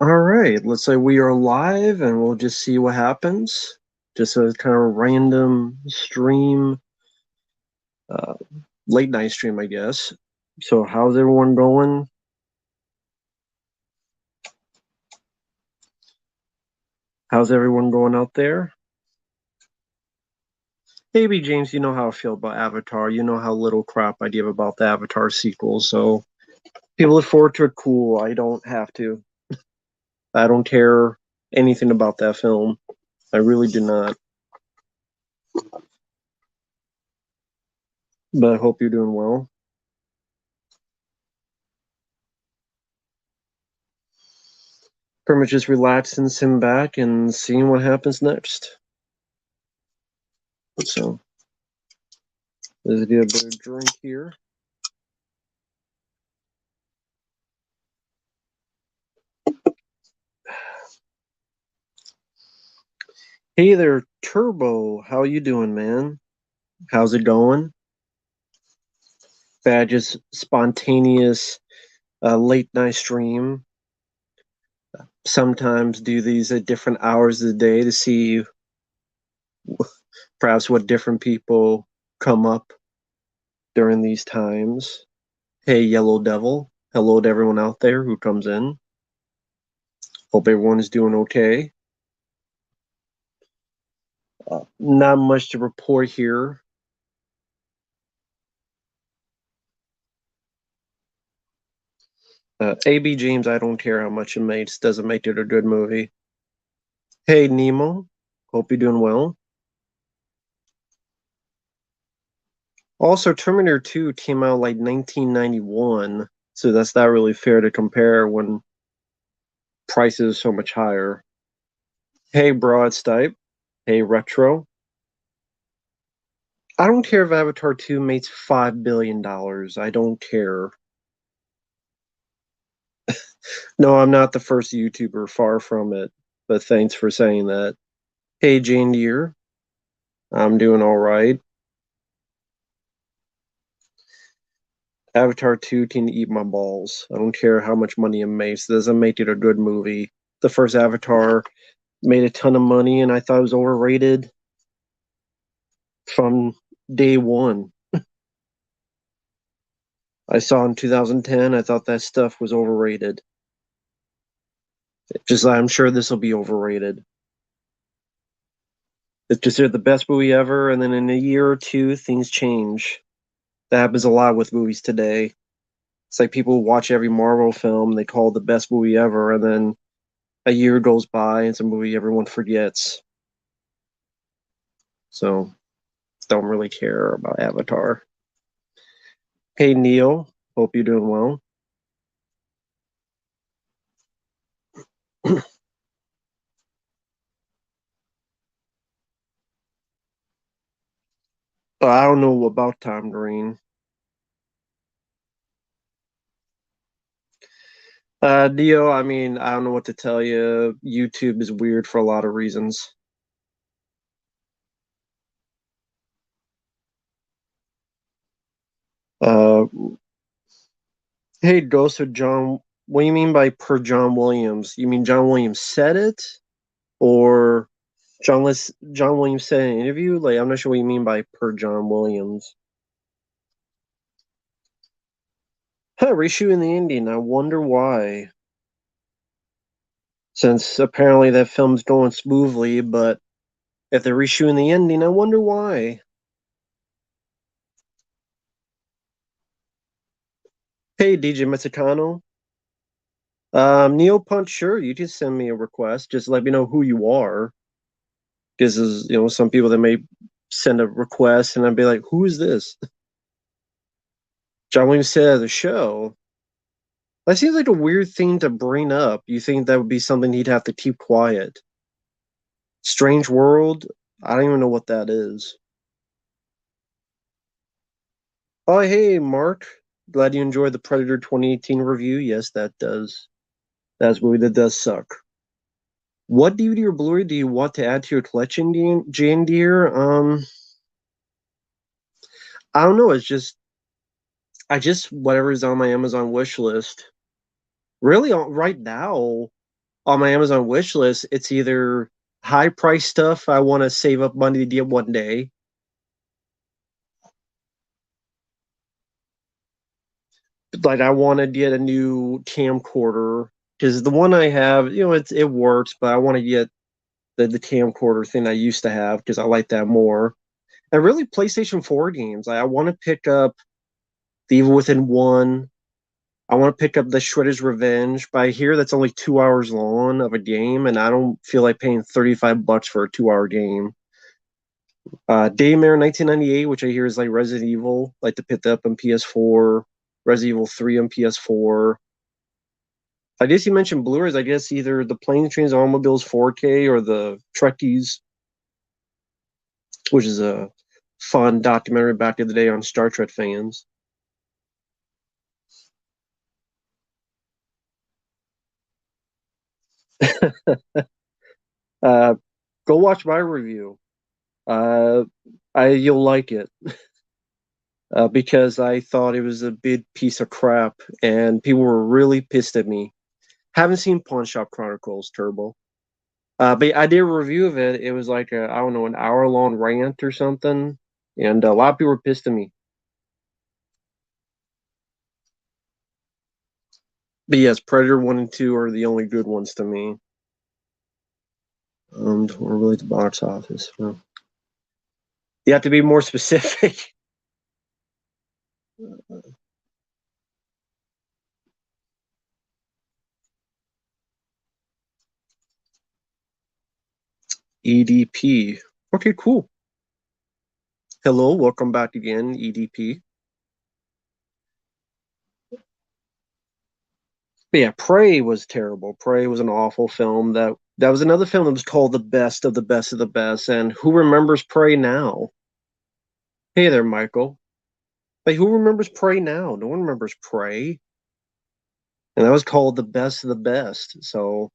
All right, let's say we are live and we'll just see what happens. Just a kind of random stream, uh, late night stream, I guess. So, how's everyone going? How's everyone going out there? Maybe, James, you know how I feel about Avatar. You know how little crap I give about the Avatar sequel. So, people look forward to it. Cool. I don't have to. I don't care anything about that film. I really do not. But I hope you're doing well. Pretty much just relaxing, sitting back, and seeing what happens next. So let's get a bit of drink here. Hey there, Turbo. How you doing, man? How's it going? Badge's spontaneous late night stream. Sometimes do these at different hours of the day to see perhaps what different people come up during these times. Hey, Yellow Devil. Hello to everyone out there who comes in. Hope everyone is doing okay. Not much to report here. AB James, I don't care how much it makes, doesn't make it a good movie. Hey Nemo, hope you're doing well. Also, Terminator 2 came out like 1991, so that's not really fair to compare when prices are so much higher. Hey Broad Stipe, hey Retro. I don't care if Avatar 2 makes $5 billion. I don't care. No, I'm not the first YouTuber, far from it, but thanks for saying that. Hey Jane Deere, I'm doing all right. Avatar 2 can eat my balls. I don't care how much money it makes. It doesn't make it a good movie. The first Avatar made a ton of money, and I thought it was overrated from day one. I saw in 2010, I thought that stuff was overrated. Just I'm sure this will be overrated. It's just they're the best movie ever, and then in a year or two, things change. That happens a lot with movies today. It's like people watch every Marvel film, they call it the best movie ever, and then a year goes by, and it's a movie everyone forgets. So don't really care about Avatar. Hey Neil, hope you're doing well. I don't know about Tom Green. Neo, I mean, I don't know what to tell you. YouTube is weird for a lot of reasons. Uh, hey, Ghost of John, what do you mean by per John Williams? You mean John Williams said it, or John Williams said in an interview? Like, I'm not sure what you mean by per John Williams. Huh, reshoot in the ending. I wonder why. Since apparently that film's going smoothly, but if they're reshooting the ending, I wonder why. Hey, DJ Mexicano. Neo Punch, sure, you just send me a request. Just let me know who you are. Because there's, some people that may send a request and I'd be like, who is this? John Williams said at the show. That seems like a weird thing to bring up. You think that would be something he'd have to keep quiet? Strange World? I don't even know what that is. Oh, hey, Mark. Glad you enjoyed the Predator 2018 review. Yes, that does. That's a movie that does suck. What DVD or Blu-ray do you want to add to your collection, Jane Deere? I don't know. It's just whatever's on my Amazon wish list. Really, right now, on my Amazon wish list, it's either high price stuff I want to save up money to get one day. Like I want to get a new camcorder because the one I have, it works, but I want to get the camcorder thing I used to have because I like that more. And really, PlayStation 4 games. I want to pick up The Evil Within 1. I want to pick up The Shredder's Revenge, but I hear that's only 2 hours long of a game, and I don't feel like paying $35 for a 2 hour game. Daymare 1998, which I hear is like Resident Evil, like to pick that up on PS4. Resident Evil 3 on PS4. I guess you mentioned Blu-rays. I guess either the Planes, Trains, and Automobiles 4K or the Trekkies, which is a fun documentary back in the day on Star Trek fans. uh, Go watch my review. Uh, you'll like it because I thought it was a big piece of crap, and people were really pissed at me. Haven't seen Pawn Shop Chronicles Turbo, but I did a review of it. It was like I don't know, an hour long rant or something, and a lot of people were pissed at me. But yes, Predator 1 and 2 are the only good ones to me. Or really the box office. Well, you have to be more specific. EDP. Okay, cool. Hello, welcome back again, EDP. But yeah, Prey was terrible. Prey was an awful film. That was another film that was called the best of the best of the best. And who remembers Prey now? Hey there, Michael. Like, who remembers Prey now? No one remembers Prey. And that was called the best of the best. So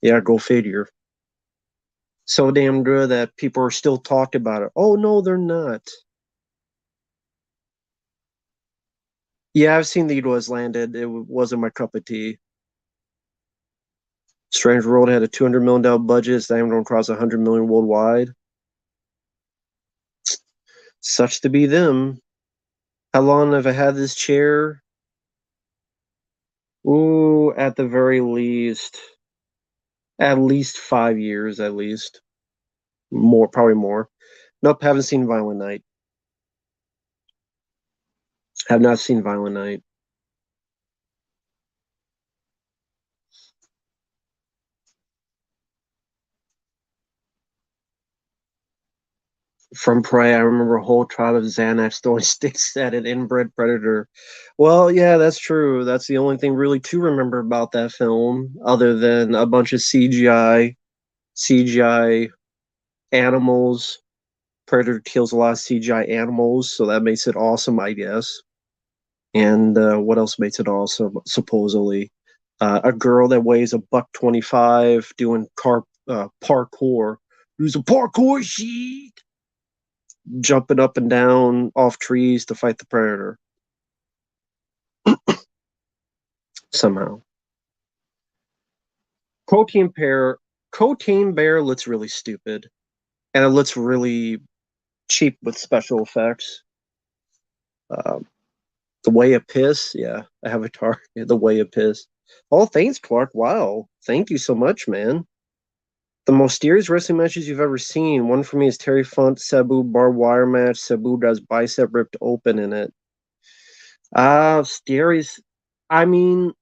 yeah, go figure. So damn good that people are still talking about it. Oh no, they're not. Yeah, I've seen the Eagle Has Landed. It wasn't my cup of tea. Strange World had a $200 million budget. It's not even going to cross 100 million worldwide. Such to be them. How long have I had this chair? Ooh, at least 5 years, at least. More, probably more. Nope, haven't seen Violent Night. Have not seen Violent Night. From Prey, I remember a whole tribe of Xanax throwing sticks at an inbred predator. Well, yeah, that's true. That's the only thing really to remember about that film, other than a bunch of CGI animals. Predator kills a lot of CGI animals, so that makes it awesome, I guess. And what else makes it awesome? Supposedly, a girl that weighs a buck 25 doing parkour. Who's a parkour sheet? Jumping up and down off trees to fight the predator somehow. Cocaine Bear, Cocaine Bear looks really stupid, and it looks really cheap with special effects. Um, the Way of Piss, yeah, Avatar, The Way of Piss. Oh, thanks, Clark. Wow, thank you so much, man. The most mysterious wrestling matches you've ever seen. One for me is Terry Funk Sabu barbed wire match. Sabu does bicep ripped open in it. Scariest. I mean,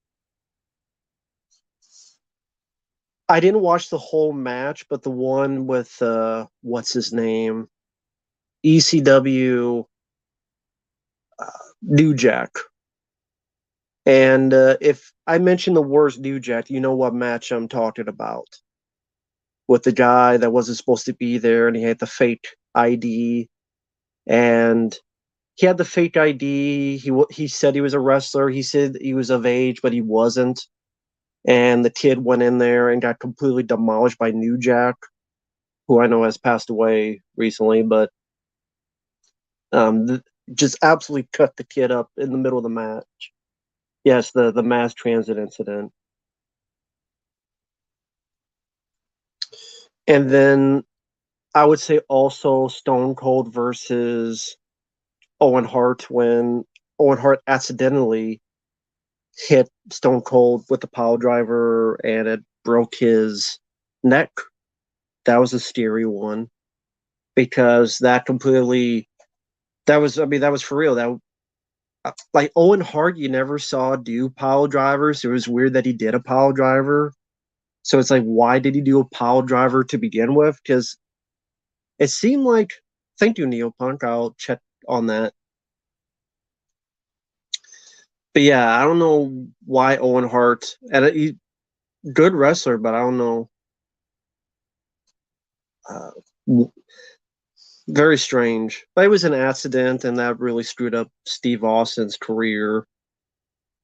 I didn't watch the whole match, but the one with what's his name, ECW New Jack. And if I mention the worst New Jack, you know what match I'm talking about. With the guy that wasn't supposed to be there, and he had the fake ID, and he had the fake ID. He said he was a wrestler. He said he was of age, but he wasn't. And the kid went in there and got completely demolished by New Jack, who I know has passed away recently, but just absolutely cut the kid up in the middle of the match. Yes, the mass transit incident. And then I would say also Stone Cold versus Owen Hart when Owen Hart accidentally hit Stone Cold with the pile driver and it broke his neck. That was a scary one because that completely that was I mean that was for real. That like Owen Hart you never saw do pile drivers. It was weird that he did a pile driver. So it's like why did he do a pile driver to begin with? Because it seemed like thank you Neil Punk. I'll check on that. But yeah, I don't know why Owen Hart and he good wrestler, but I don't know. Uh, very strange. But it was an accident, and that really screwed up Steve Austin's career.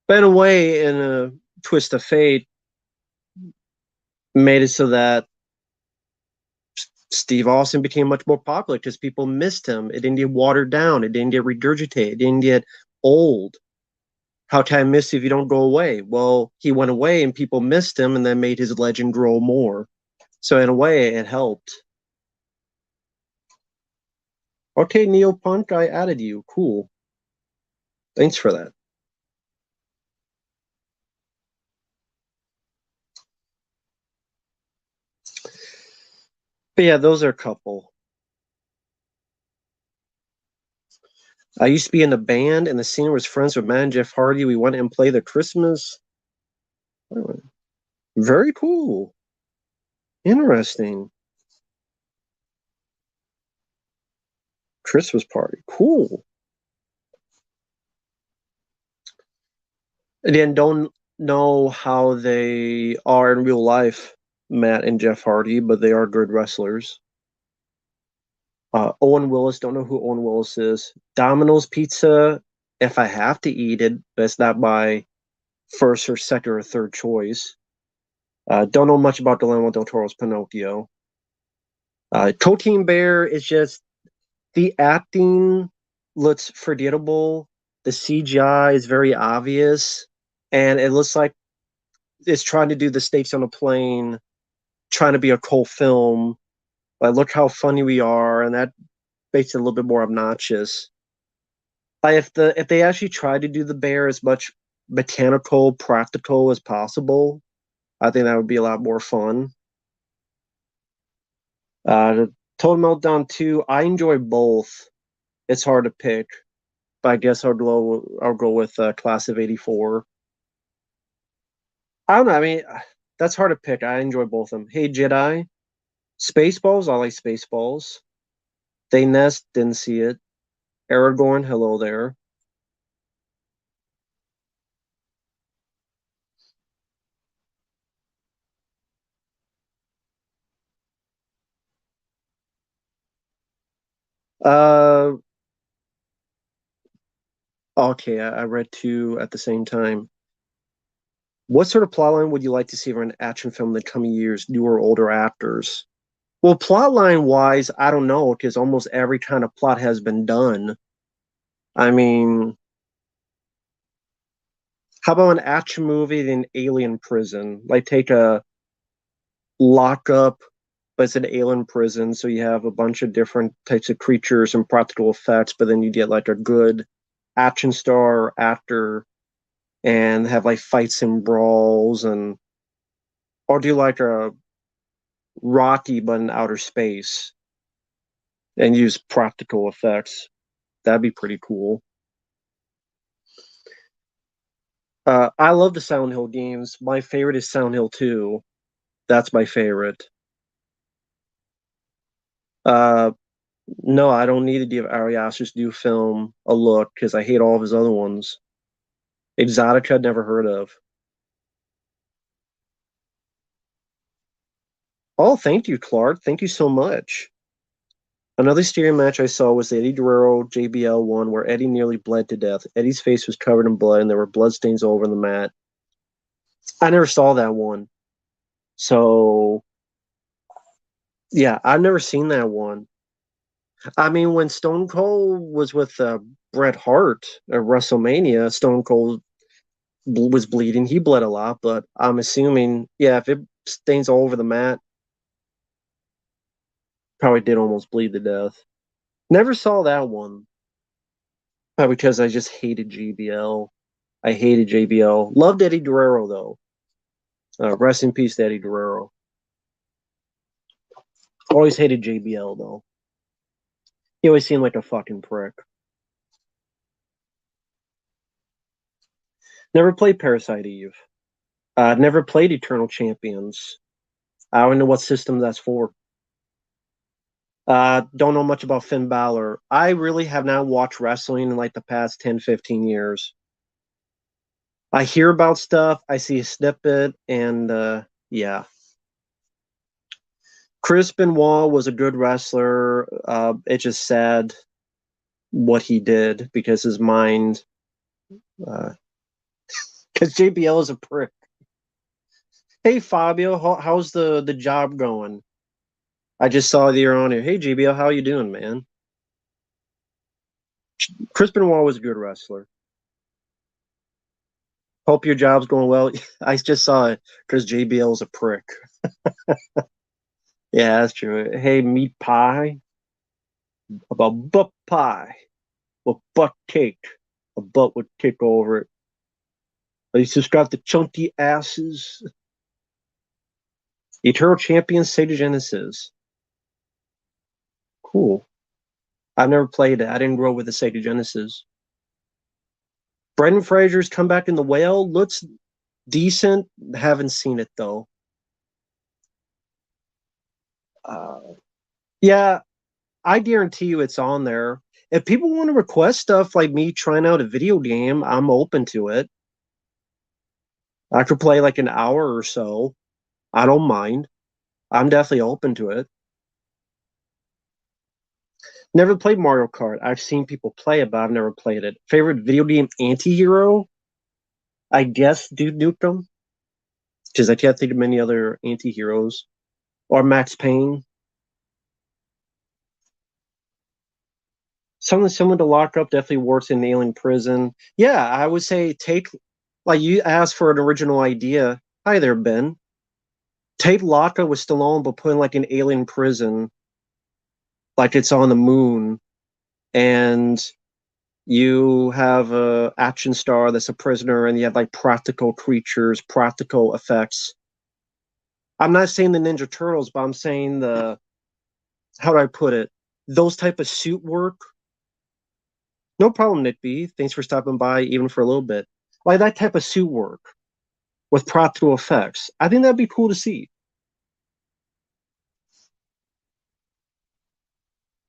But in a way, in a twist of fate, made it so that Steve Austin became much more popular because people missed him. It didn't get watered down. It didn't get regurgitated. It didn't get old. How can I miss you if you don't go away? Well, he went away and people missed him and then made his legend grow more. So in a way, it helped. Okay, Neil Punk, I added you. Cool. Thanks for that. But yeah, those are a couple. I used to be in a band, and the singer was friends with Matt and Jeff Hardy. We went and played the Christmas. Very cool. Interesting. Christmas party. Cool. Again, don't know how they are in real life, Matt and Jeff Hardy, but they are good wrestlers. Owen Willis, don't know who Owen Willis is. Domino's Pizza, if I have to eat it, but it's not my first or second or third choice. Don't know much about Guillermo del Toro's Pinocchio. Cocaine Bear is just the acting looks forgettable. The CGI is very obvious, and it looks like it's trying to do the stakes on a plane, trying to be a cool film. Like, look how funny we are, and that makes it a little bit more obnoxious. Like, if they actually tried to do the bear as much mechanical, practical as possible, I think that would be a lot more fun. Total Meltdown 2, I enjoy both. It's hard to pick, but I guess I'll go with Class of '84. I don't know. I mean, that's hard to pick. I enjoy both of them. Hey Jedi, Spaceballs. I like Spaceballs. They Nest. Didn't see it. Aragorn. Hello there. Uh, okay. I read two at the same time. What sort of plotline would you like to see for an action film in the coming years, new or older actors? Well, plotline wise, I don't know because almost every kind of plot has been done. I mean, how about an action movie in alien prison? Like take a lockup, but it's an alien prison, so you have a bunch of different types of creatures and practical effects, but then you get like a good action star actor and have like fights and brawls and or do like a Rocky but in outer space and use practical effects. That'd be pretty cool. I love the Silent Hill games. My favorite is Silent Hill 2. That's my favorite. Uh, no, I don't need to give Ari Aster's new film a look because I hate all of his other ones. Exotica, never heard of. Oh, thank you, Clark. Thank you so much. Another stadium match I saw was the Eddie Guerrero JBL one where Eddie nearly bled to death. Eddie's face was covered in blood and there were bloodstains all over the mat. I never saw that one. So, yeah, I've never seen that one. I mean, when Stone Cold was with Bret Hart at WrestleMania, Stone Cold was bleeding. He bled a lot, but I'm assuming, yeah, if it stains all over the mat, Probably did almost bleed to death. Never saw that one. Probably because I just hated JBL. I hated JBL. Loved Eddie Guerrero though. Rest in peace, Eddie Guerrero. Always hated JBL though. He always seemed like a fucking prick. Never played Parasite Eve. Never played Eternal Champions. I don't know what system that's for. Don't know much about Finn Balor. I really have not watched wrestling in like the past 10, 15 years. I hear about stuff, I see a snippet, and yeah. Chris Benoit was a good wrestler. It's just sad what he did because his mind, because JBL is a prick. Hey Fabio, how's the job going? I just saw that you're on here. Hey JBL, how you doing, man? Chris Benoit was a good wrestler. Hope your job's going well. I just saw it because JBL is a prick. Yeah, that's true. Hey, meat pie about butt pie with butt cake. A butt would kick over it. They subscribe to chunky asses. Eternal Champion Sega Genesis. Cool. I've never played it. I didn't grow up with the Sega Genesis. Brendan Fraser's Comeback in the Whale looks decent. Haven't seen it though. Uh, yeah, I guarantee you it's on there. If people want to request stuff like me trying out a video game, I'm open to it. I could play like an hour or so. I don't mind. I'm definitely open to it. Never played Mario Kart. I've seen people play it, but I've never played it. Favorite video game anti-hero? I guess Duke Nukem, because I can't think of many other anti-heroes. Or Max Payne. Something similar to Lockup definitely works in Alien Prison. Yeah, I would say take, like you asked for an original idea. Hi there, Ben. Take Lockup with Stallone, but put in like an alien prison, like it's on the moon, and you have a action star that's a prisoner, and you have like practical creatures, practical effects. I'm not saying the Ninja Turtles, but I'm saying the, how do I put it? Those type of suit work. No problem, Nick B. Thanks for stopping by, even for a little bit. Like that type of suit work with practical effects. I think that'd be cool to see.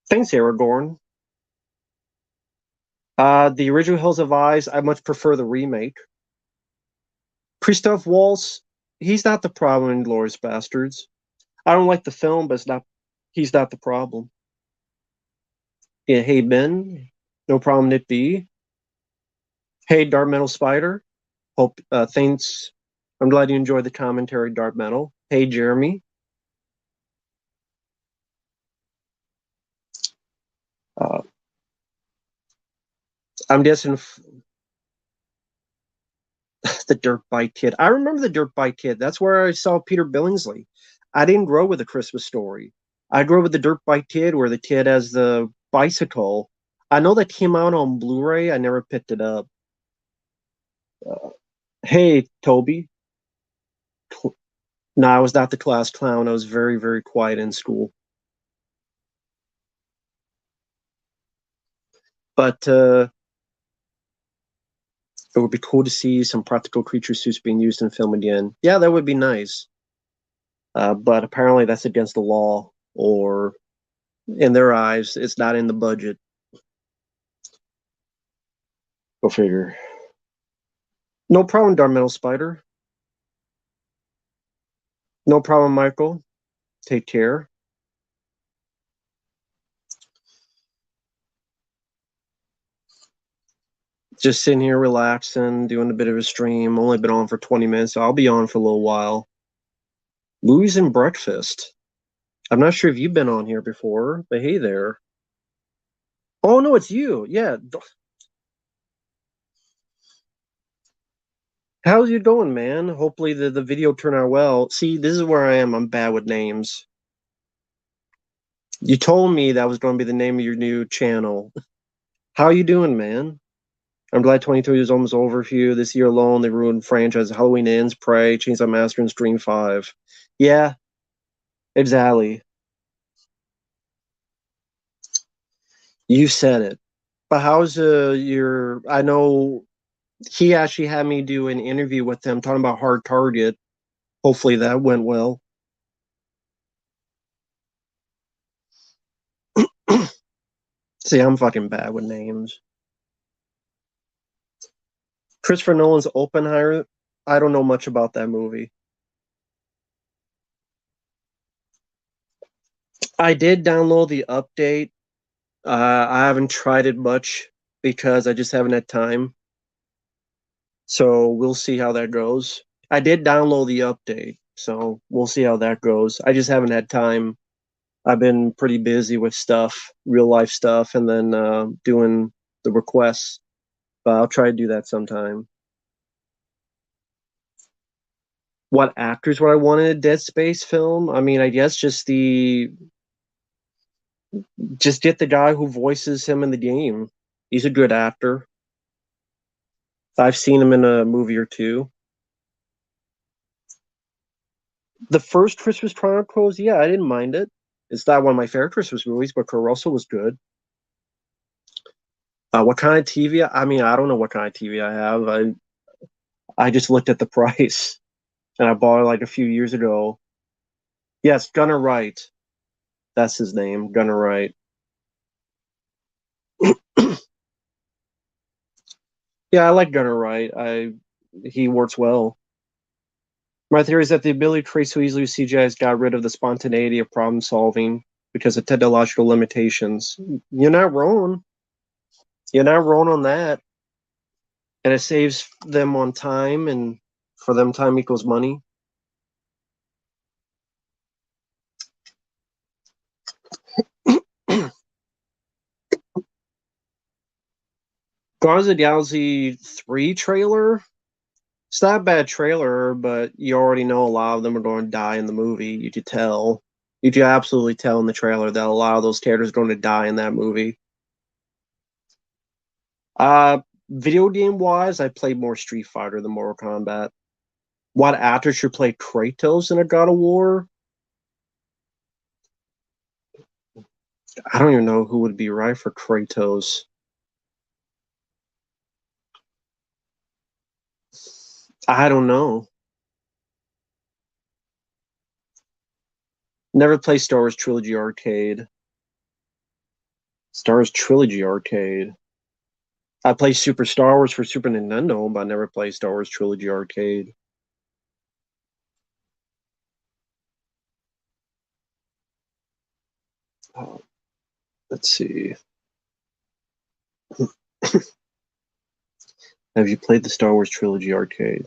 Thanks, Aragorn. The original Hills of Eyes, I much prefer the remake. Christoph Waltz, he's not the problem in Glorious Bastards. I don't like the film, but it's not. He's not the problem. Yeah, hey Ben, no problem. Nick B. Hey Dark Metal Spider. Hope thanks. I'm glad you enjoyed the commentary, Dark Metal. Hey Jeremy. Uh, I'm guessing the Dirt Bike Kid. I remember the Dirt Bike Kid. That's where I saw Peter Billingsley. I didn't grow with a Christmas Story. I grew up with the Dirt Bike Kid, where the kid has the bicycle. I know that came out on Blu-ray. I never picked it up. Uh, hey, Toby. No, I was not the class clown. I was very, very quiet in school. But it would be cool to see some practical creature suits being used in film again. Yeah, that would be nice. But apparently that's against the law, or in their eyes, it's not in the budget. Go figure. No problem, Darmetal Spider. No problem, Michael. Take care. Just sitting here relaxing, doing a bit of a stream. Only been on for 20 minutes, so I'll be on for a little while. Movies and breakfast. I'm not sure if you've been on here before, but hey there. Oh no, it's you. Yeah. How's it going, man? Hopefully the video turned out well. See, this is where I am. I'm bad with names. You told me that was going to be the name of your new channel. How you doing, man? I'm glad 23 is almost over for you. This year alone, they ruined franchises. Halloween Ends, Prey, Chainsaw Massacre, and Scream 5. Yeah, exactly. You said it. But how's your? I know he actually had me do an interview with him talking about Hard Target. Hopefully that went well. See, I'm fucking bad with names. Christopher Nolan's Oppenheimer. I don't know much about that movie. I did download the update. I haven't tried it much because I just haven't had time. So we'll see how that goes. I did download the update, so we'll see how that goes. I just haven't had time. I've been pretty busy with stuff, real life stuff, and then doing the requests. But I'll try to do that sometime. What actors would I want in a Dead Space film? I mean, I guess just get the guy who voices him in the game. He's a good actor. I've seen him in a movie or two. The first Christmas Chronicles, yeah, I didn't mind it. It's not one of my favorite Christmas movies, but Kurt Russell was good. What kind of TV? I mean, I don't know what kind of TV I have. I just looked at the price and I bought it like a few years ago. Yes, Gunnar Wright. That's his name, Gunnar Wright. Yeah, I like Gunnar Wright. I He works well. My theory is that the ability to create so easily with CGI has got rid of the spontaneity of problem solving because of technological limitations. You're not wrong. You're not wrong on that. And it saves them on time, and for them, time equals money. Guardians of the Galaxy 3 trailer. It's not a bad trailer, but you already know a lot of them are going to die in the movie. You could tell. You could absolutely tell in the trailer that a lot of those characters are going to die in that movie. Uh, Video game wise, I played more Street Fighter than Mortal Kombat. What actor should play Kratos in a God of War? I don't even know who would be right for Kratos. I don't know. Never played Star Wars Trilogy Arcade. Star Wars Trilogy Arcade. I play Super Star Wars for Super Nintendo, but I never played Star Wars Trilogy Arcade. Oh, let's see. Have you played the Star Wars Trilogy Arcade?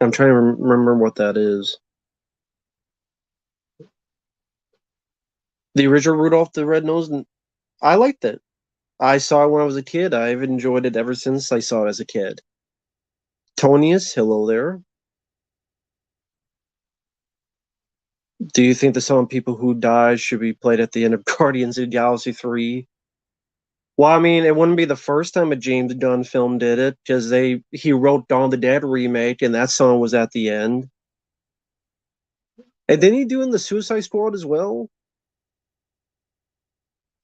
I'm trying to remember what that is. The original Rudolph the Red-Nosed. I liked it. I saw it when I was a kid. I've enjoyed it ever since I saw it as a kid. Tonius, hello there. Do you think the song "People Who Die" should be played at the end of Guardians of the Galaxy 3? Well, I mean, it wouldn't be the first time a James Gunn film did it because he wrote Dawn of the Dead remake, and that song was at the end. And then he doing the Suicide Squad as well,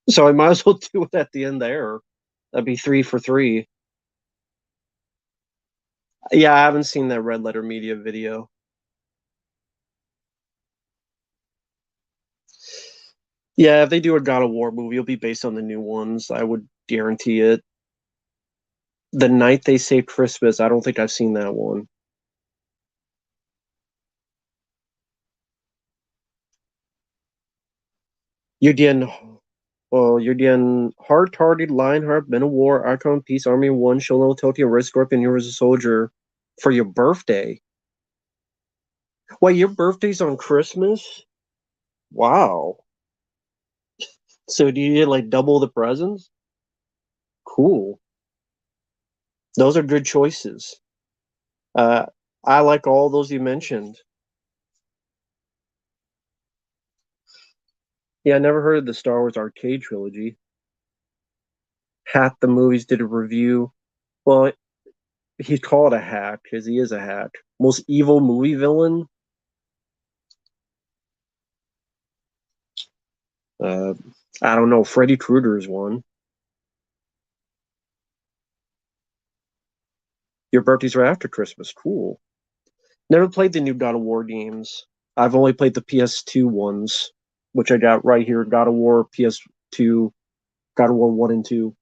so I might as well do it at the end there. That'd be three for three. Yeah, I haven't seen that Red Letter Media video. Yeah, if they do a God of War movie, it'll be based on the new ones. I would guarantee it. The Night They Saved Christmas. I don't think I've seen that one. You're getting you're getting hard-hearted, Lionheart, Men of War, Icon, Peace, Army of One, Show No Tokyo, Red Scorpion, You as a Soldier for your birthday. Wait, your birthday's on Christmas? Wow. So do you get like double the presents? Cool. Those are good choices. Uh, I like all those you mentioned. Yeah, I never heard of the Star Wars arcade trilogy. Half the movies did a review. Well, he'd call it a hack because he is a hack. Most evil movie villain? Uh, I don't know. Freddy Krueger is one. Your birthdays are after Christmas. Cool. Never played the new God of War games. I've only played the PS2 ones, which I got right here. God of War PS2, God of War 1 and 2.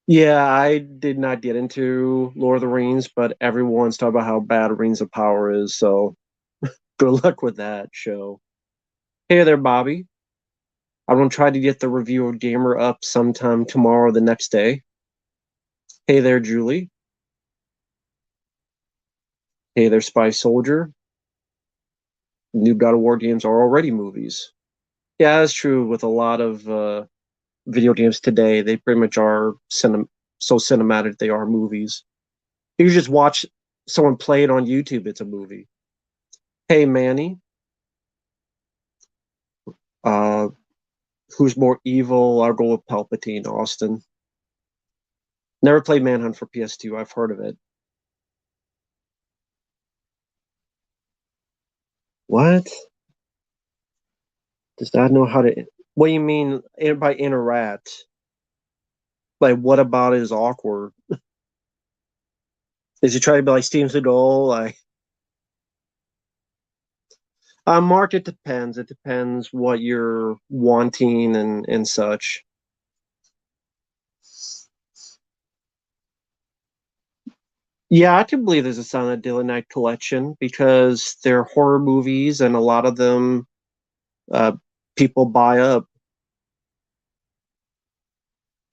Yeah, I did not get into Lord of the Rings, but everyone's talking about how bad Rings of Power is, so good luck with that show. Hey there, Bobby. I'm gonna try to get the review of Gamer up sometime tomorrow or the next day. Hey there, Julie. Hey there, Spy Soldier. New God of War games are already movies. Yeah, that's true with a lot of video games today. They pretty much are so cinematic they are movies. You just watch someone play it on YouTube, it's a movie. Hey, Manny. Uh, who's more evil? I'll go with Palpatine, Austin. Never played Manhunt for PS2. I've heard of it. What? Does that know how to? What do you mean by interact? Like, what about it is awkward? Is he trying to be like Steven Seagal? Like, Mark, it depends. It depends what you're wanting and such. Yeah, I can believe there's a Silent Dylan Night collection because they're horror movies and a lot of them uh, people buy up.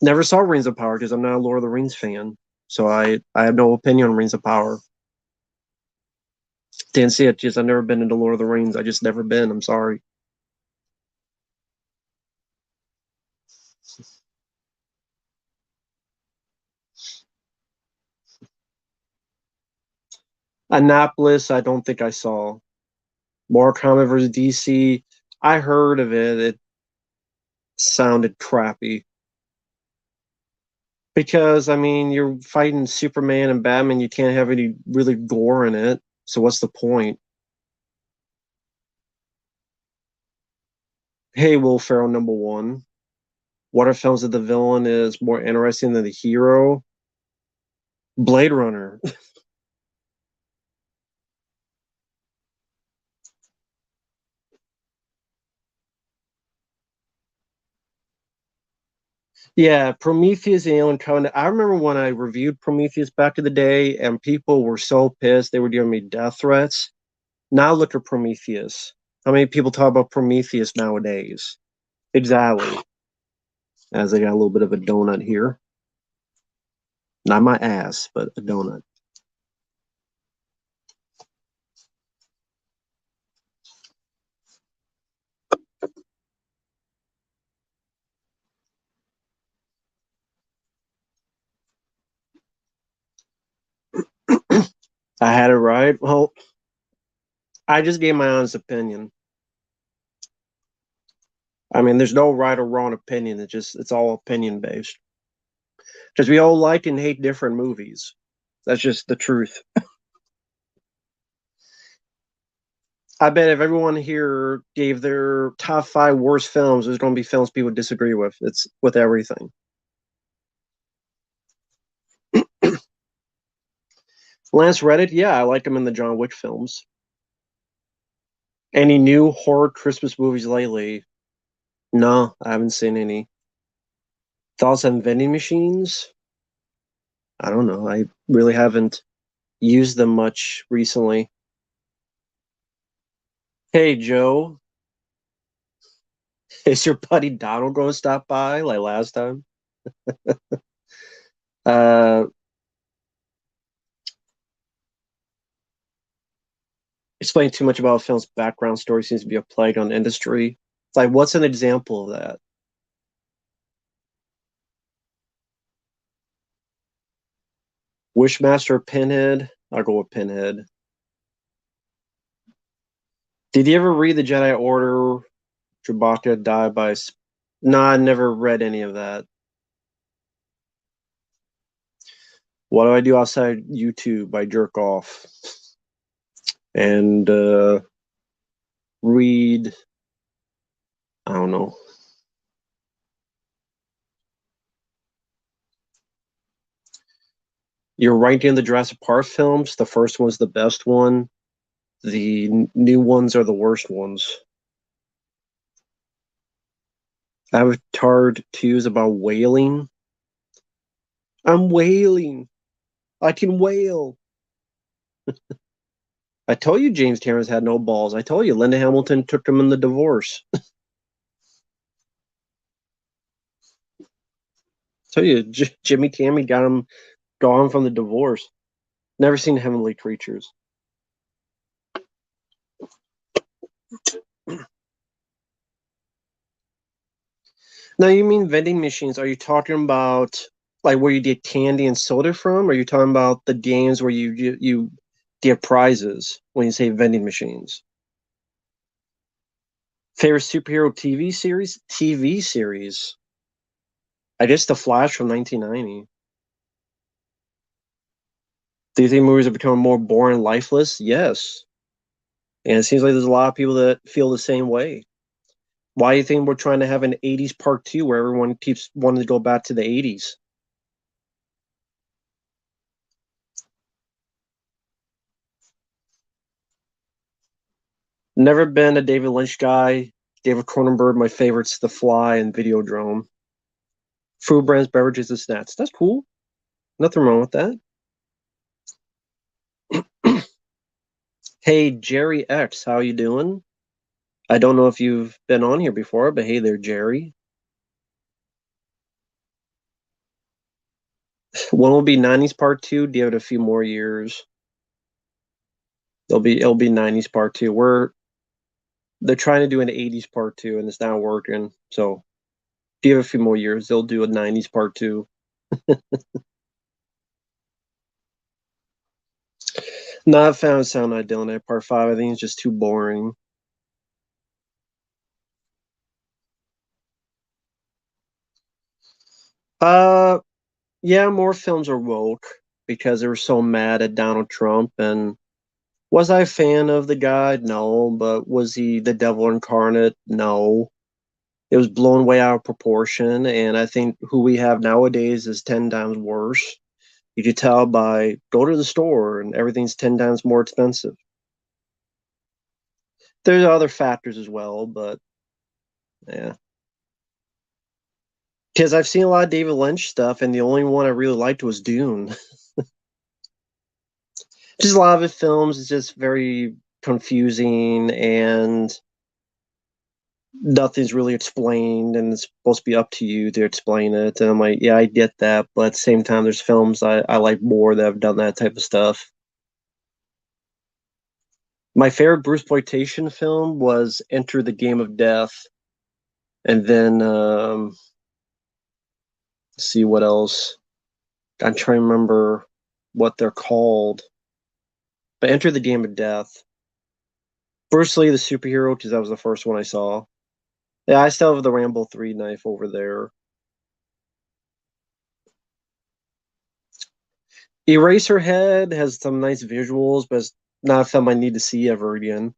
Never saw Rings of Power because I'm not a Lord of the Rings fan, so I have no opinion on Rings of Power. Didn't see it. Just I've never been into Lord of the Rings. I just never been. I'm sorry. Annapolis, I don't think I saw. Mortal Kombat versus DC, I heard of it. It sounded crappy because I mean you're fighting Superman and Batman. You can't have any really gore in it. So what's the point? Hey, Will Ferrell, number one. What are films that the villain is more interesting than the hero? Blade Runner. Yeah, Prometheus and Alien Covenant. I remember when I reviewed Prometheus back in the day, and people were so pissed they were giving me death threats. Now look at Prometheus. How many people talk about Prometheus nowadays? Exactly. As I got a little bit of a donut here. Not my ass, but a donut. I had it right. Well, I just gave my honest opinion. I mean, there's no right or wrong opinion. It's all opinion based. Because we all like and hate different movies. That's just the truth. I bet if everyone here gave their top five worst films, there's going to be films people disagree with. It's with everything. Lance Reddick, yeah, I like him in the John Wick films. Any new horror Christmas movies lately? No, I haven't seen any. Thoughts on vending machines? I don't know. I really haven't used them much recently. Hey, Joe, is your buddy Donald going to stop by like last time? Uh, explain too much about a film's background story seems to be a plague on the industry. Like, what's an example of that? Wishmaster, Pinhead. I'll go with Pinhead. Did you ever read the Jedi Order? Chewbacca died by. No, I never read any of that. What do I do outside YouTube? I jerk off and read. I don't know. You're ranking the Jurassic Park films. The first one's the best one. The new ones are the worst ones. Avatar 2 is about whaling. I'm whaling. I can whale. I told you James Terrence had no balls. I told you Linda Hamilton took him in the divorce. I told you Jimmy Tammy got him gone from the divorce. Never seen Heavenly Creatures. Now, you mean vending machines? Are you talking about like where you get candy and soda from? Or are you talking about the games where you get prizes when you say vending machines? Favorite superhero TV series? TV series. I guess The Flash from 1990. Do you think movies are becoming more boring, lifeless? Yes. And it seems like there's a lot of people that feel the same way. Why do you think we're trying to have an 80s part two where everyone keeps wanting to go back to the 80s? Never been a David Lynch guy. David Cronenberg, my favorite's The Fly and Videodrome. Food brands, beverages, and snacks. That's cool. Nothing wrong with that. Hey, Jerry X, how you doing? I don't know if you've been on here before, but hey there, Jerry. One will be 90s part two. Give it a few more years. It'll be 90s part two. They're trying to do an 80s part two and it's not working. So give it a few more years. They'll do a 90s part two. Not found Sound Not Dylan at part five. I think it's just too boring. Uh yeah, more films are woke because they were so mad at Donald Trump. And was I a fan of the guy? No. But was he the devil incarnate? No. It was blown way out of proportion, and I think who we have nowadays is 10 times worse. You could tell by go to the store and everything's 10 times more expensive. There's other factors as well, but yeah. Because I've seen a lot of David Lynch stuff, and the only one I really liked was Dune. Just a lot of his films is just very confusing, and nothing's really explained, and it's supposed to be up to you to explain it. And I'm like, yeah, I get that, but at the same time, there's films I like more that have done that type of stuff. My favorite Bruce Exploitation film was Enter the Game of Death, and then see what else. I'm trying to remember what they're called, but Enter the Game of Death. Bruce Lee, the superhero, because that was the first one I saw. Yeah, I still have the Rambo 3 knife over there. Eraserhead has some nice visuals, but it's not a film I need to see ever again.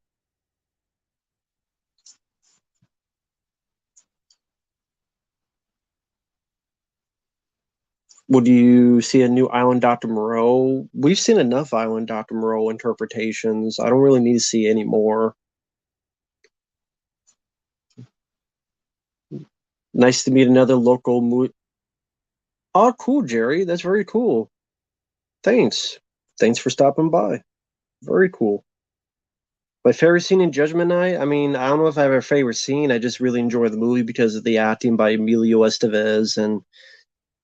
Would you see a new Island Dr. Moreau? We've seen enough Island Dr. Moreau interpretations. I don't really need to see any more. Nice to meet another local movie. Oh, cool, Jerry. That's very cool. Thanks. Thanks for stopping by. Very cool. My favorite scene in Judgment Night? I mean, I don't know if I have a favorite scene. I just really enjoy the movie because of the acting by Emilio Estevez and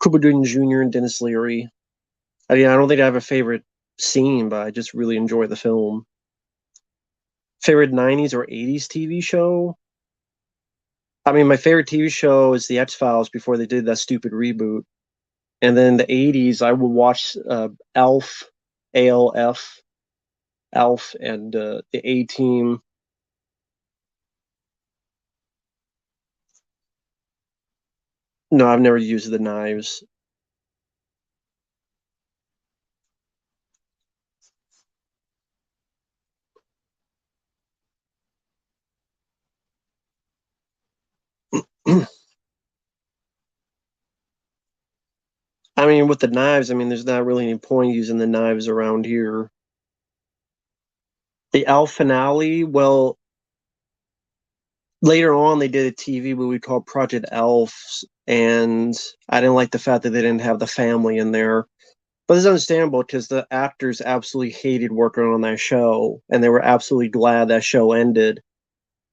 Cuba Gooding Jr. and Dennis Leary. I mean, I don't think I have a favorite scene, but I just really enjoy the film. Favorite 90s or 80s TV show? I mean, my favorite TV show is The X Files before they did that stupid reboot. And then the 80s, I would watch Alf, ALF, Alf, and the A Team. No, I've never used the knives. I mean, with the knives, I mean, there's not really any point using the knives around here. The Elf finale, well, later on they did a TV movie called Project Elf, and I didn't like the fact that they didn't have the family in there. But it's understandable because the actors absolutely hated working on that show, and they were absolutely glad that show ended.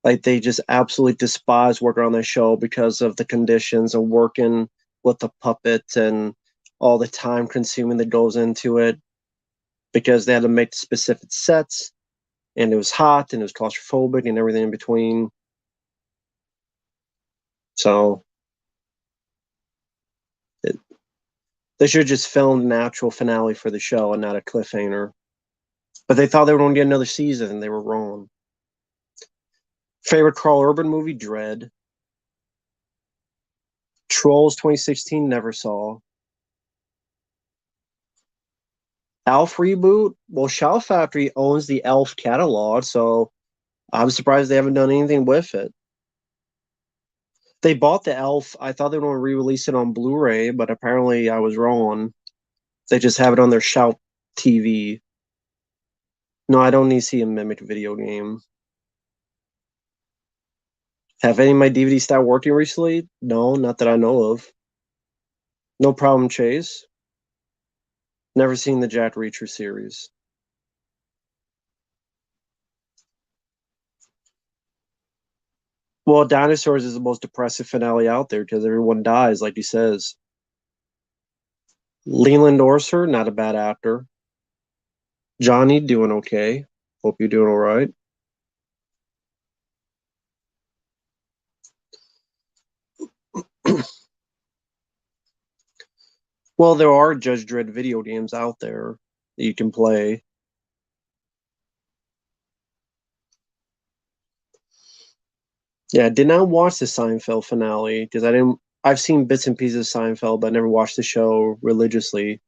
Like they just absolutely despised working on that show because of the conditions of working with the puppet and all the time consuming that goes into it because they had to make specific sets and it was hot and it was claustrophobic and everything in between. So it, they should have just filmed an actual finale for the show and not a cliffhanger. But they thought they were going to get another season and they were wrong. Favorite Carl Urban movie? Dread. Trolls 2016, never saw. Elf reboot? Well, Shout Factory owns the Elf catalog, so I'm surprised they haven't done anything with it. They bought the Elf. I thought they were going to re-release it on Blu-ray, but apparently I was wrong. They just have it on their Shout TV. No, I don't need to see a Mimic video game. Have any of my DVDs stopped working recently? No, not that I know of. No Problem Chase. Never seen the Jack Reacher series. Well, Dinosaurs is the most depressive finale out there because everyone dies, like he says. Leland Orser, not a bad actor. Johnny, doing okay. Hope you're doing all right. Well, there are Judge Dredd video games out there that you can play. Yeah, I did not watch the Seinfeld finale because I didn't. I've seen bits and pieces of Seinfeld, but I never watched the show religiously.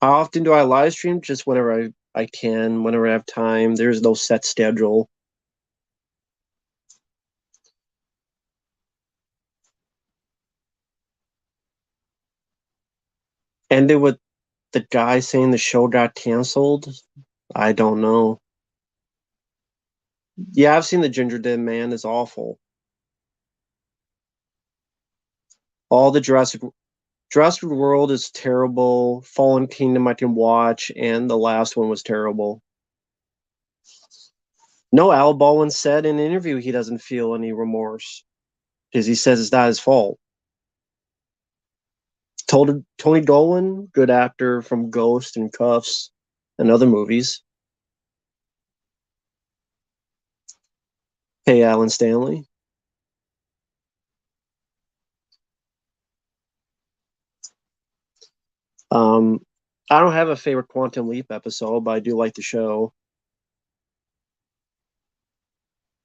How often do I live stream? Just whenever I can, whenever I have time. There's no set schedule. Ended with the guy saying the show got canceled. I don't know. Yeah, I've seen the Ginger Dead Man. It's awful. All the Jurassic World is terrible. Fallen Kingdom I can watch, and the last one was terrible. No, Al Baldwin said in an interview he doesn't feel any remorse because he says it's not his fault. Told Tony Dolan, good actor from Ghost and Cuffs and other movies. Hey, Alan Stanley. Um, I don't have a favorite Quantum Leap episode, but I do like the show.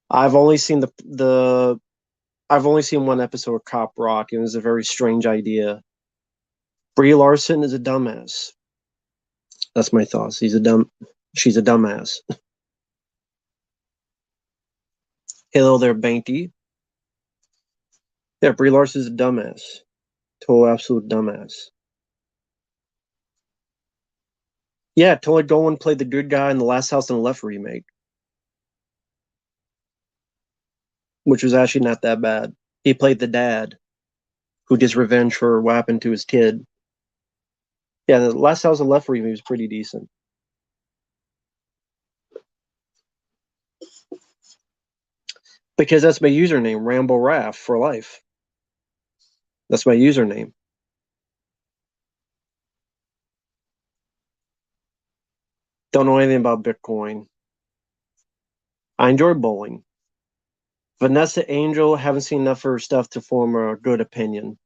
I've only seen the I've only seen one episode of Cop Rock, and it was a very strange idea. Brie Larson is a dumbass. That's my thoughts. She's a dumbass. Hello there, Banky. Yeah, Brie Larson's a dumbass. Total absolute dumbass. Yeah, Todd Golan played the good guy in the Last House on the Left remake, which was actually not that bad. He played the dad who gets revenge for what happened to his kid. Yeah, the Last House on the Left remake was pretty decent. Because that's my username, Rambo Raff for life. That's my username. Don't know anything about Bitcoin. I enjoy bowling. Vanessa Angel, haven't seen enough of her stuff to form a good opinion.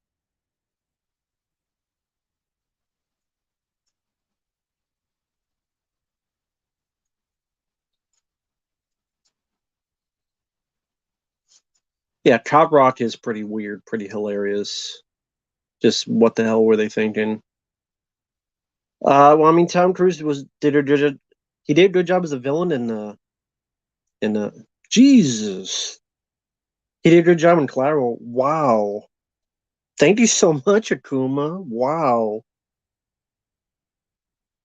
Yeah, Cop Rock is pretty weird, pretty hilarious. Just what the hell were they thinking? Well, I mean, Tom Cruise he did a good job as a villain in Jesus. He did a good job in Collateral. Wow. Thank you so much, Akuma. Wow.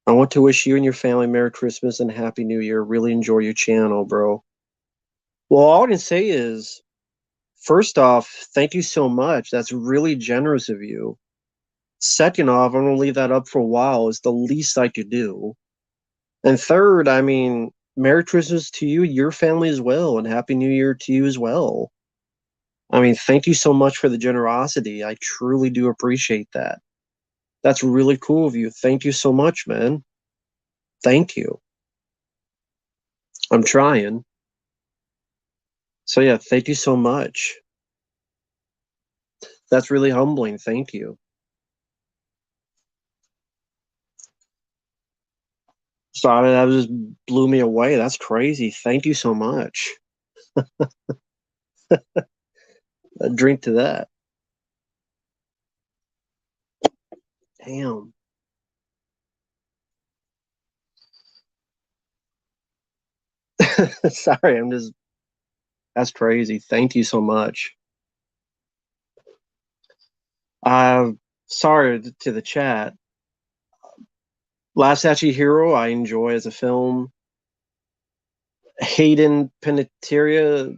I want to wish you and your family Merry Christmas and Happy New Year. Really enjoy your channel, bro. Well, all I can say is, first off, thank you so much. That's really generous of you. Second off, I'm gonna leave that up for a while. It's the least I could do. And third, I mean, Merry Christmas to you, your family as well, and Happy New Year to you as well. I mean, thank you so much for the generosity. I truly do appreciate that. That's really cool of you. Thank you so much, man. Thank you. I'm trying. So yeah, thank you so much. That's really humbling. Thank you. Sorry, that just blew me away. That's crazy. Thank you so much. A drink to that. Damn. Sorry, that's crazy. Thank you so much. Uh, sorry to the chat. Last Action Hero, I enjoy as a film. Hayden Panettiere,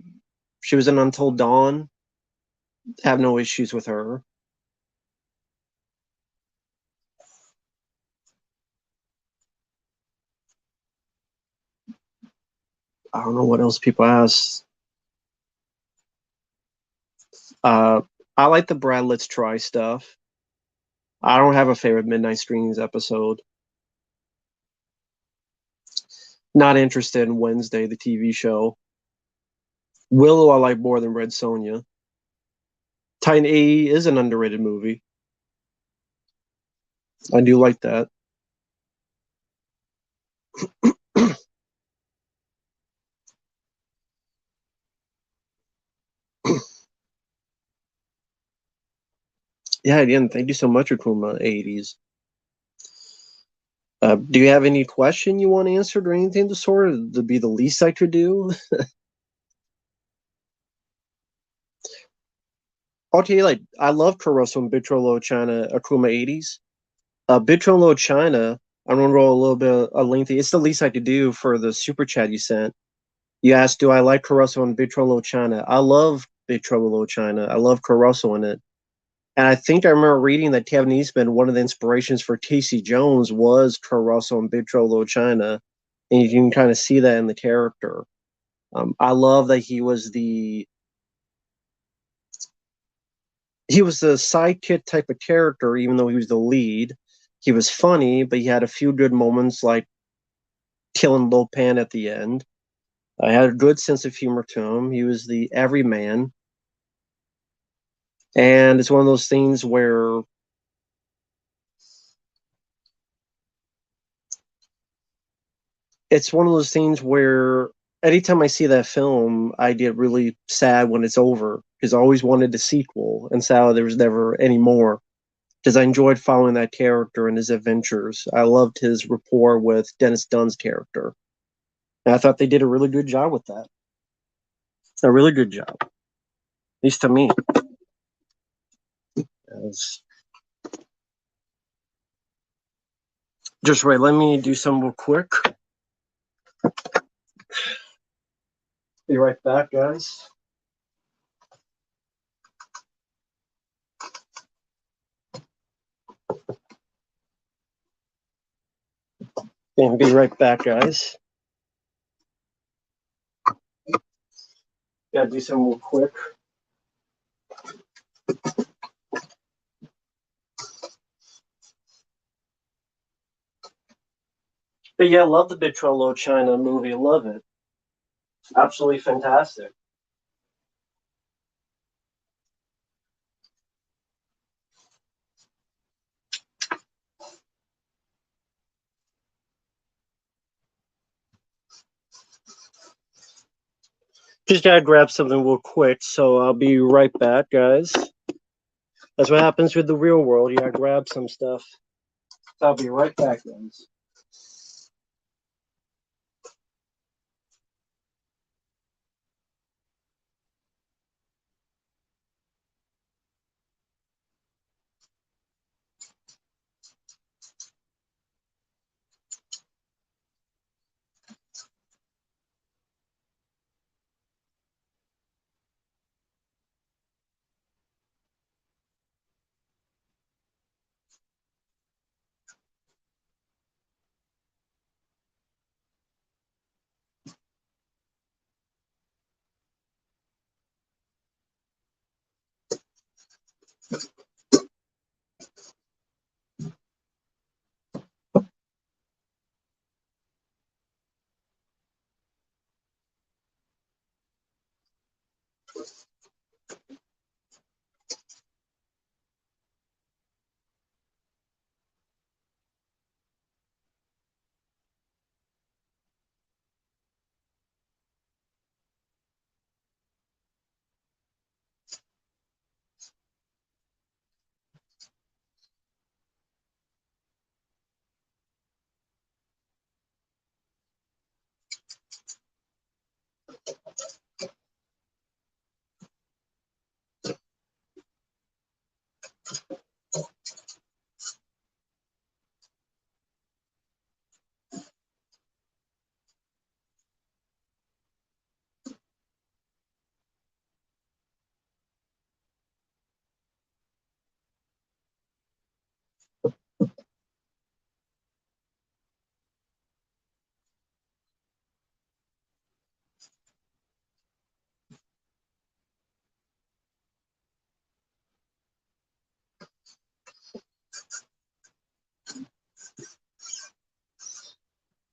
she was in Until Dawn. Have no issues with her. I don't know what else people ask. I like the Brad Let's Try stuff. I don't have a favorite Midnight Screenings episode. Not interested in Wednesday, the TV show. Willow, I like more than Red Sonja. Titan AE is an underrated movie. I do like that. Yeah, again, thank you so much, Akuma 80s. Do you have any question you want answered or anything of the sort? To be the least I could do? Okay, like I love Caruso and Bitrolo China Akuma 80s. Bitrolo China, I'm gonna roll a little bit of lengthy. It's the least I could do for the super chat you sent. You asked, do I like Caruso and Bitrolo China? I love Bitrolo China. I love Caruso in it. And I think I remember reading that Kevin Eastman, one of the inspirations for Casey Jones was Caruso and Bitrolo China. And you can kind of see that in the character. I love that he was the sidekick type of character, even though he was the lead. He was funny, but he had a few good moments like killing Lopan at the end. I had a good sense of humor to him. He was the everyman. And it's one of those things where anytime I see that film, I get really sad when it's over because I always wanted a sequel, and sadly there was never any more. Because I enjoyed following that character and his adventures. I loved his rapport with Dennis Dunn's character, and I thought they did a really good job with that. A really good job, at least to me. As, just wait, let me do some real quick. Be right back, guys. And be right back, guys. Gotta do some real quick. But yeah, I love the Big Trouble in China movie. I love it. Absolutely fantastic. Just gotta grab something real quick, so I'll be right back, guys. That's what happens with the real world. You gotta grab some stuff. So I'll be right back, guys.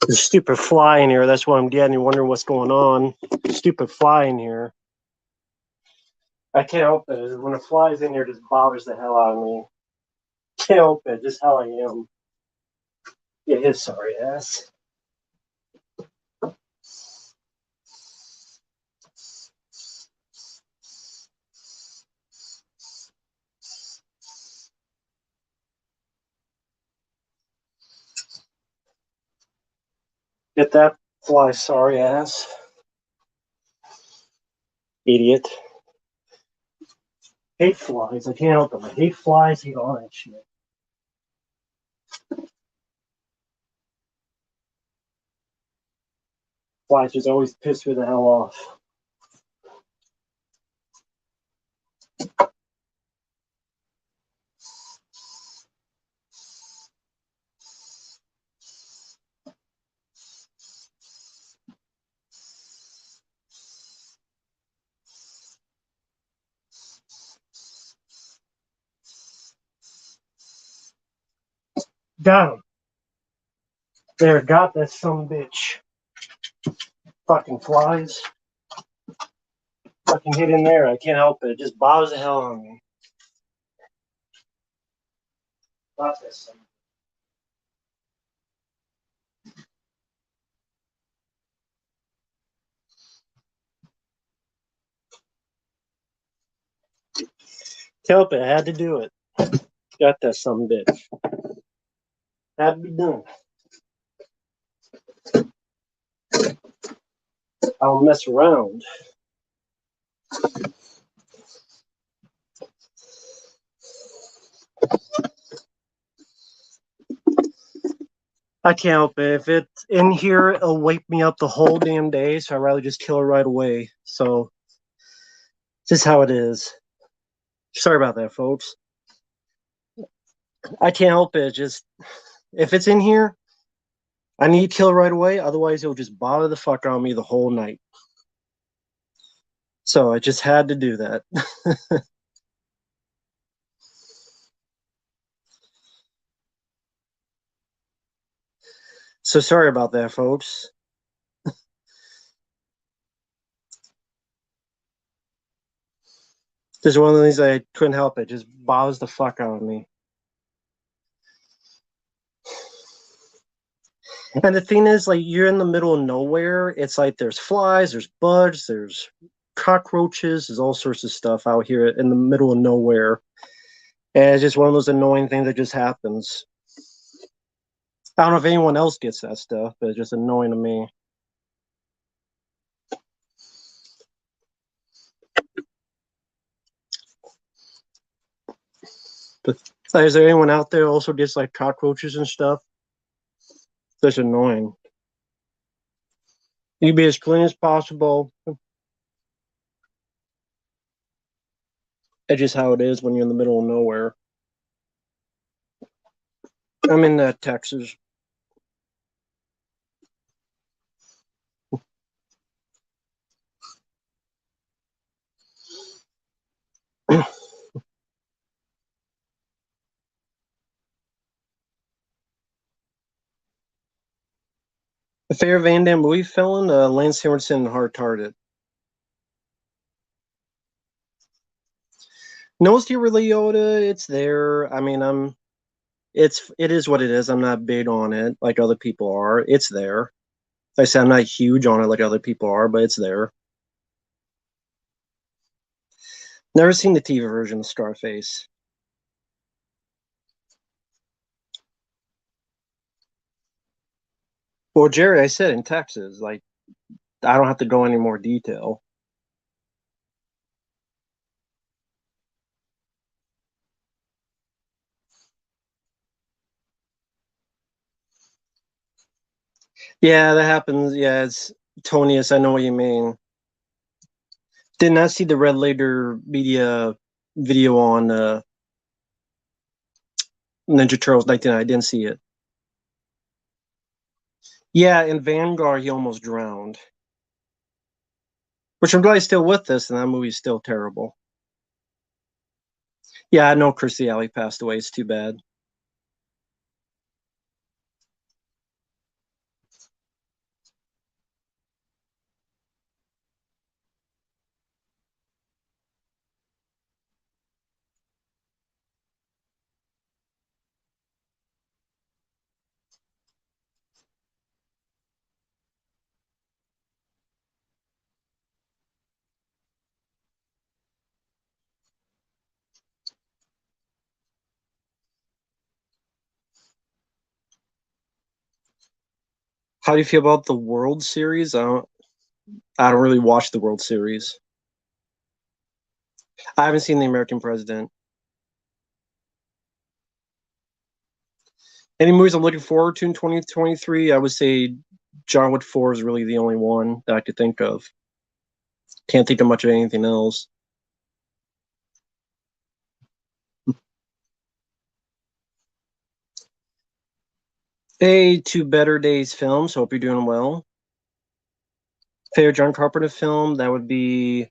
There's a stupid fly in here. That's what I'm getting. You're wondering what's going on. Stupid fly in here. I can't help it. When a fly's in here, it just bothers the hell out of me. Can't help it. Just how I am. Yeah, his sorry ass. Get that fly sorry ass. Idiot. Hate flies. I can't help them. I hate flies. Hate all that shit. Flies just always piss me the hell off. Got him. There, got that son of a bitch. Fucking flies. Fucking hit in there. I can't help it. It just bothers the hell out of me. Got that son. Can't help it. I had to do it. Got that son of a bitch. Had to be done. I don't mess around. I can't help it. If it's in here, it'll wake me up the whole damn day. So I'd rather just kill it right away. So, just how it is. Sorry about that, folks. I can't help it. Just if it's in here, I need to kill it right away. Otherwise, it'll just bother the fuck out of me the whole night. So I just had to do that. So sorry about that, folks. This is one of the things I couldn't help. It just bothers the fuck out of me. And the thing is, like, you're in the middle of nowhere. It's like there's flies, there's bugs, there's cockroaches, there's all sorts of stuff out here in the middle of nowhere. And it's just one of those annoying things that just happens. I don't know if anyone else gets that stuff, but it's just annoying to me. But is there anyone out there also gets like cockroaches and stuff? That's annoying. You be as clean as possible. It's just how it is when you're in the middle of nowhere. I'm in Texas. The favorite Van Damme movie felon, Lance Henriksen and Hard Target. No Steve Leota, it's there. I mean, it is what it is. I'm not big on it like other people are. It's there. Like I said, I'm not huge on it like other people are, but it's there. Never seen the TV version of Scarface. Well, Jerry, I said in Texas, like I don't have to go any more detail. Yeah, that happens. Yeah, it's Tonius. I know what you mean. Did not see the Red Letter Media video on Ninja Turtles 99. I didn't see it. Yeah, in Vanguard, he almost drowned. Which I'm glad he's still with us, and that movie's still terrible. Yeah, I know Chrissy Alley passed away. It's too bad. How do you feel about the World Series? I don't really watch the World Series. I haven't seen the American President. Any movies I'm looking forward to in 2023? I would say John Wick 4 is really the only one that I could think of. Can't think of much of anything else. Hey, two Better Days films. Hope you're doing well. Favorite John Carpenter film? That would be,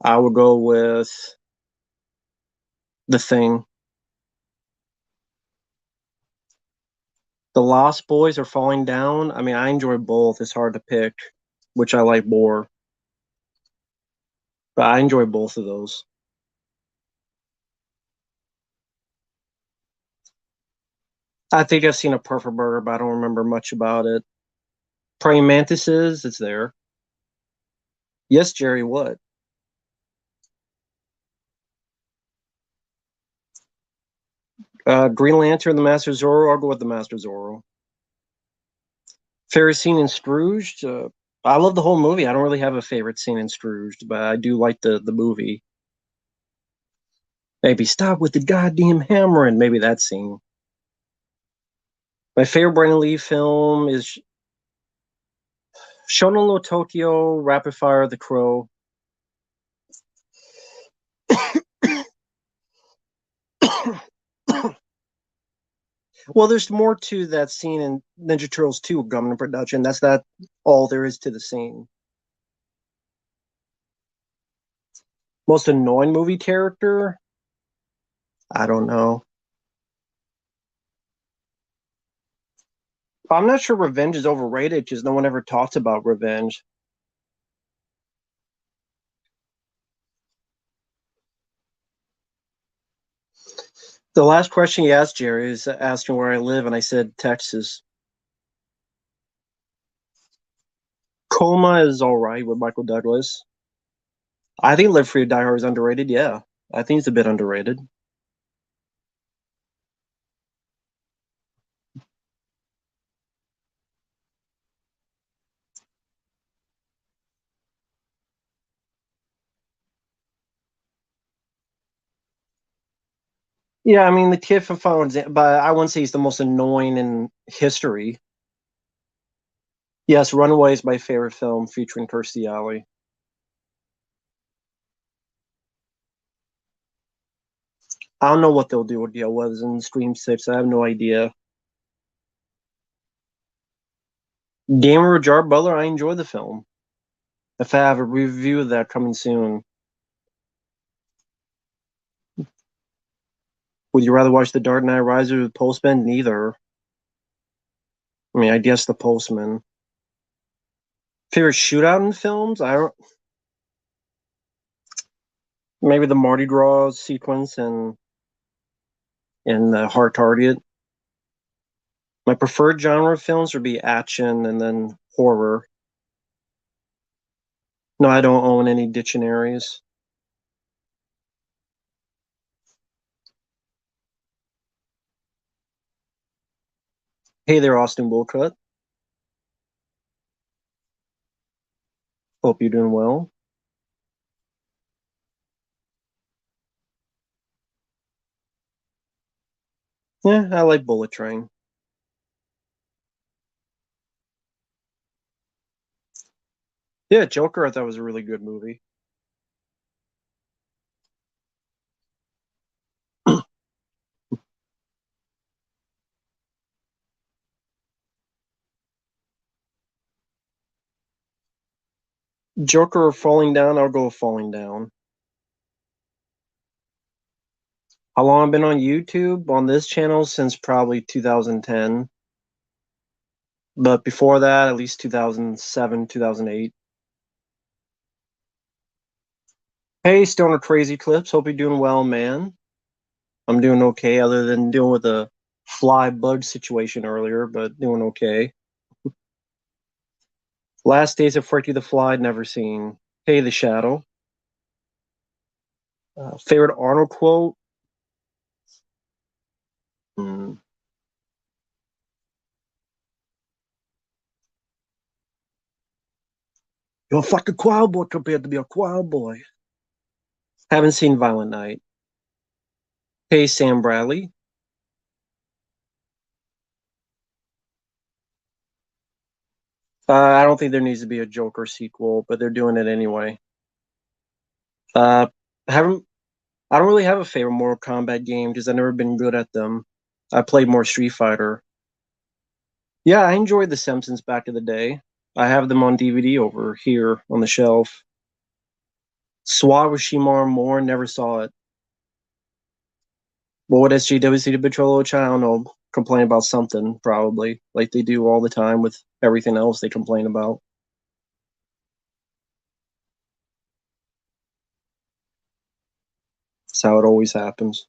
I would go with The Thing. The Lost Boys are Falling Down. I mean, I enjoy both. It's hard to pick which I like more, but I enjoy both of those. I think I've seen A Perfect Burger, but I don't remember much about it. Praying Mantises, it's there. Yes, Jerry, what? Green Lantern, The Master Zorro. I'll go with The Master Zorro. Favorite scene in Scrooged? I love the whole movie. I don't really have a favorite scene in Scrooged, but I do like the movie. Maybe stop with the goddamn hammer, and maybe that scene. My favorite Brandon Lee film is Shonen no Tokyo, Rapid Fire, The Crow. Well, there's more to that scene in Ninja Turtles 2 Government Production. That's not all there is to the scene. Most annoying movie character? I don't know. I'm not sure Revenge is overrated because no one ever talks about Revenge. The last question you asked, Jerry, is asking where I live, and I said Texas. Tacoma is all right with Michael Douglas. I think Live Free or Die Hard is underrated. Yeah, I think it's a bit underrated. Yeah, I mean the kid from Final Exam, but I wouldn't say he's the most annoying in history. Yes, Runaway is my favorite film featuring Kirstie Alley. I don't know what they'll do with Gail Weathers in Scream 6. I have no idea. Gamer with Jar Butler, I enjoy the film. If I have a review of that coming soon. Would you rather watch The Dark Knight Rises or The Postman? Neither. I mean, I guess The Postman. Favorite shootout in films? I don't. Maybe the Mardi Gras sequence and the Hard Target. My preferred genre of films would be action and then horror. No, I don't own any dictionaries. Hey there, Austin Woolcut. Hope you're doing well. Yeah, I like Bullet Train. Yeah, Joker, I thought was a really good movie. Joker Falling Down, I'll go with Falling Down. How long I've been on YouTube? On this channel since probably 2010. But before that, at least 2007, 2008. Hey, Stoner Crazy Clips. Hope you're doing well, man. I'm doing okay, other than dealing with a fly bug situation earlier, but doing okay. Last Days of Frankie the Fly, never seen. Hey, The Shadow. Favorite Arnold quote? Hmm. You're a fucking choir boy compared to be a choir boy. Haven't seen Violent Night. Hey, Sam Bradley. I don't think there needs to be a Joker sequel, but they're doing it anyway. Uh, haven't I don't really have a favorite Mortal Kombat game because I've never been good at them. I played more Street Fighter. Yeah, I enjoyed The Simpsons back in the day. I have them on DVD over here on the shelf. SWAT with Shimar Moore, never saw it. What would SJWC to Patrol I don't know, complain about something, probably, like they do all the time with everything else they complain about. That's how it always happens.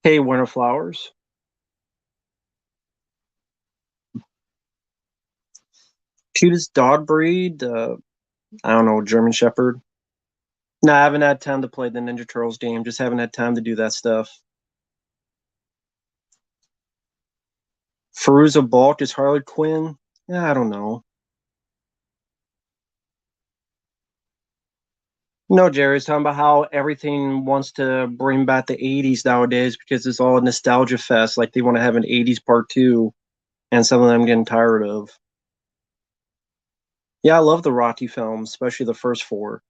Hey, Winter Flowers. Cutest dog breed? I don't know, German Shepherd. No, I haven't had time to play the Ninja Turtles game. Just haven't had time to do that stuff. Feruza Balk is Harley Quinn. Yeah, I don't know. No, Jerry's talking about how everything wants to bring back the 80s nowadays because it's all a nostalgia fest. Like they want to have an 80s part two, and some of them getting tired of. Yeah, I love the Rocky films, especially the first four.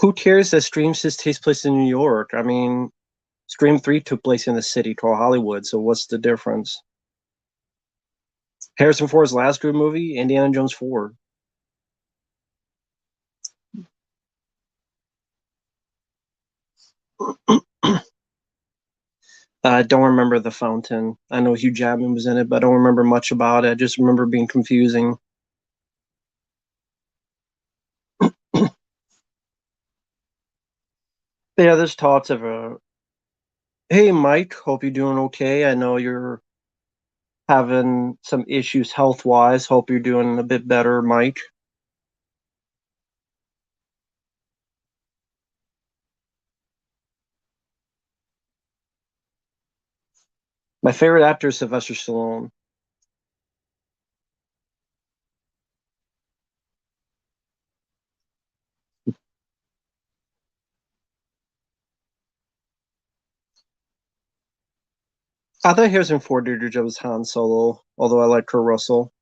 Who cares that Scream 6 takes place in New York? I mean, Scream 3 took place in a city called Hollywood, so what's the difference? Harrison Ford's last good movie, Indiana Jones 4. I don't remember The Fountain. I know Hugh Jackman was in it, but I don't remember much about it. I just remember being confusing. Yeah, there's talks of a. Hey, Mike. Hope you're doing okay. I know you're having some issues health wise. Hope you're doing a bit better, Mike. My favorite actor is Sylvester Stallone. I thought Harrison Ford did a good job as Han Solo, although I like Kurt Russell.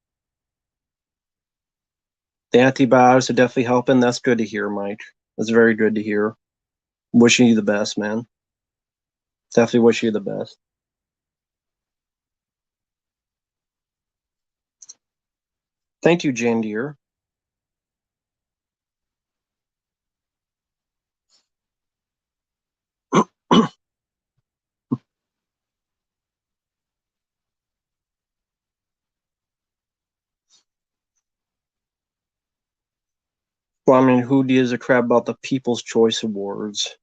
The antibiotics are definitely helping. That's good to hear, Mike. That's very good to hear. Wishing you the best, man. Definitely wish you the best. Thank you, Jane Deere. Well, I mean, who gives a crap about the People's Choice Awards?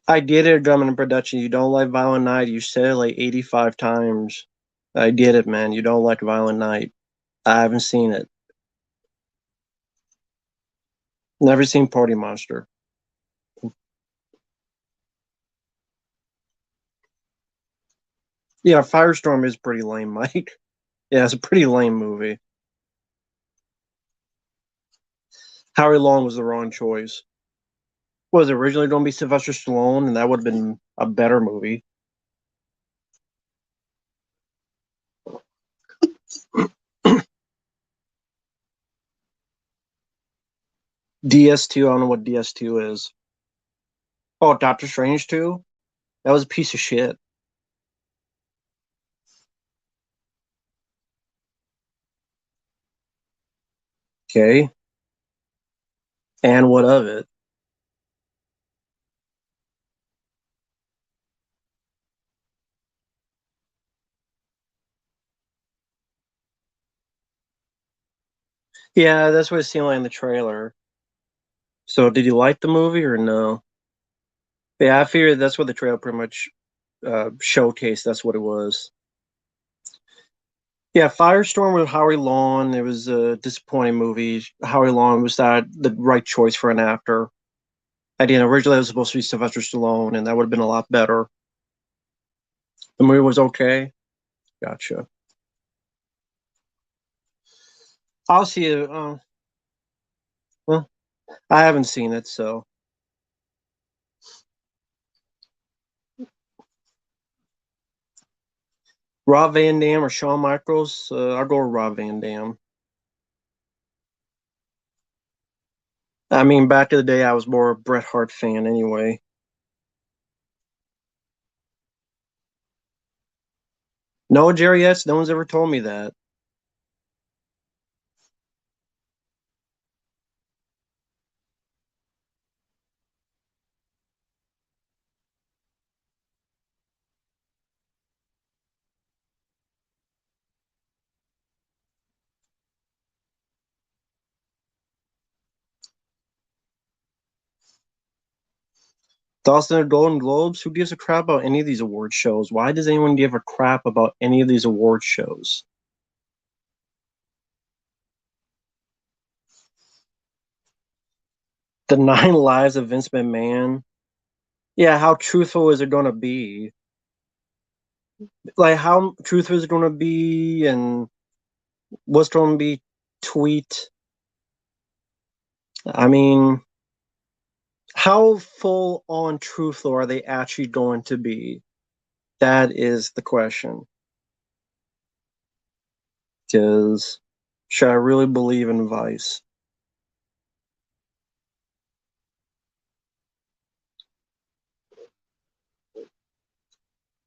I did it, Drummond Production. You don't like Violent Night. You said it like 85 times. I did it, man. You don't like Violent Night. I haven't seen it. Never seen Party Monster. Yeah, Firestorm is pretty lame, Mike. Yeah, it's a pretty lame movie. Howie Long was the wrong choice. Was it originally going to be Sylvester Stallone, and that would have been a better movie. DS2, I don't know what DS2 is. Oh, Doctor Strange 2? That was a piece of shit. Okay. And what of it? Yeah, that's what it seemed like in the trailer. So, did you like the movie or no? Yeah, I figured that's what the trailer pretty much showcased. That's what it was. Yeah, Firestorm with Howie Long. It was a disappointing movie. Howie Long was that the right choice for an actor. I didn't originally it was supposed to be Sylvester Stallone, and that would have been a lot better. The movie was okay. Gotcha. I'll see it. Well, I haven't seen it, so Rob Van Dam or Shawn Michaels. I'll go with Rob Van Dam. I mean, back in the day, I was more a Bret Hart fan anyway. No, Jerry S. No one's ever told me that. Dawson and Golden Globes. Who gives a crap about any of these award shows? Why does anyone give a crap about any of these award shows? The Nine Lives of Vince McMahon. Yeah, how truthful is it going to be? Like, how truthful is it going to be, and what's going to be tweet? I mean, how full on truthful are they actually going to be? That is the question. Because should I really believe in Vice?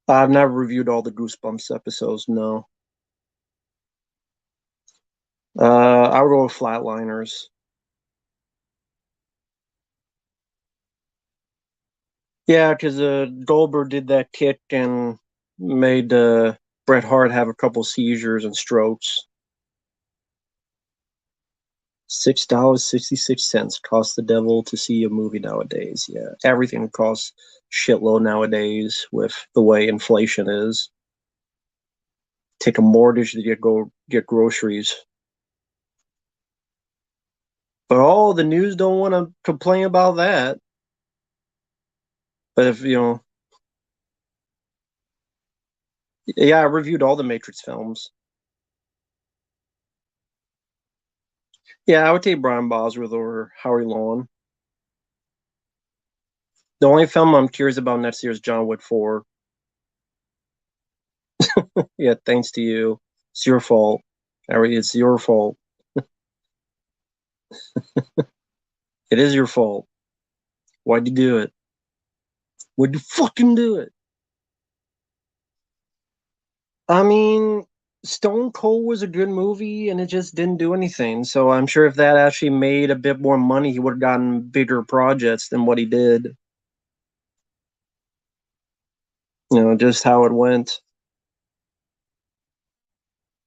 I've never reviewed all the Goosebumps episodes. No. I'll go with Flatliners. Yeah, because Goldberg did that kick and made Bret Hart have a couple seizures and strokes. $6.66 costs the devil to see a movie nowadays. Yeah, everything costs shitload nowadays with the way inflation is. Take a mortgage to get groceries. But all the news don't want to complain about that. But if yeah, I reviewed all the Matrix films. Yeah, I would take Brian Bosworth over Howie Long. The only film I'm curious about next year is John Wick 4. Yeah, thanks to you. It's your fault. Harry, it's your fault. It is your fault. Why'd you do it? Why'd you fucking do it? I mean, Stone Cold was a good movie and it just didn't do anything. So I'm sure if that actually made a bit more money, he would have gotten bigger projects than what he did. Just how it went.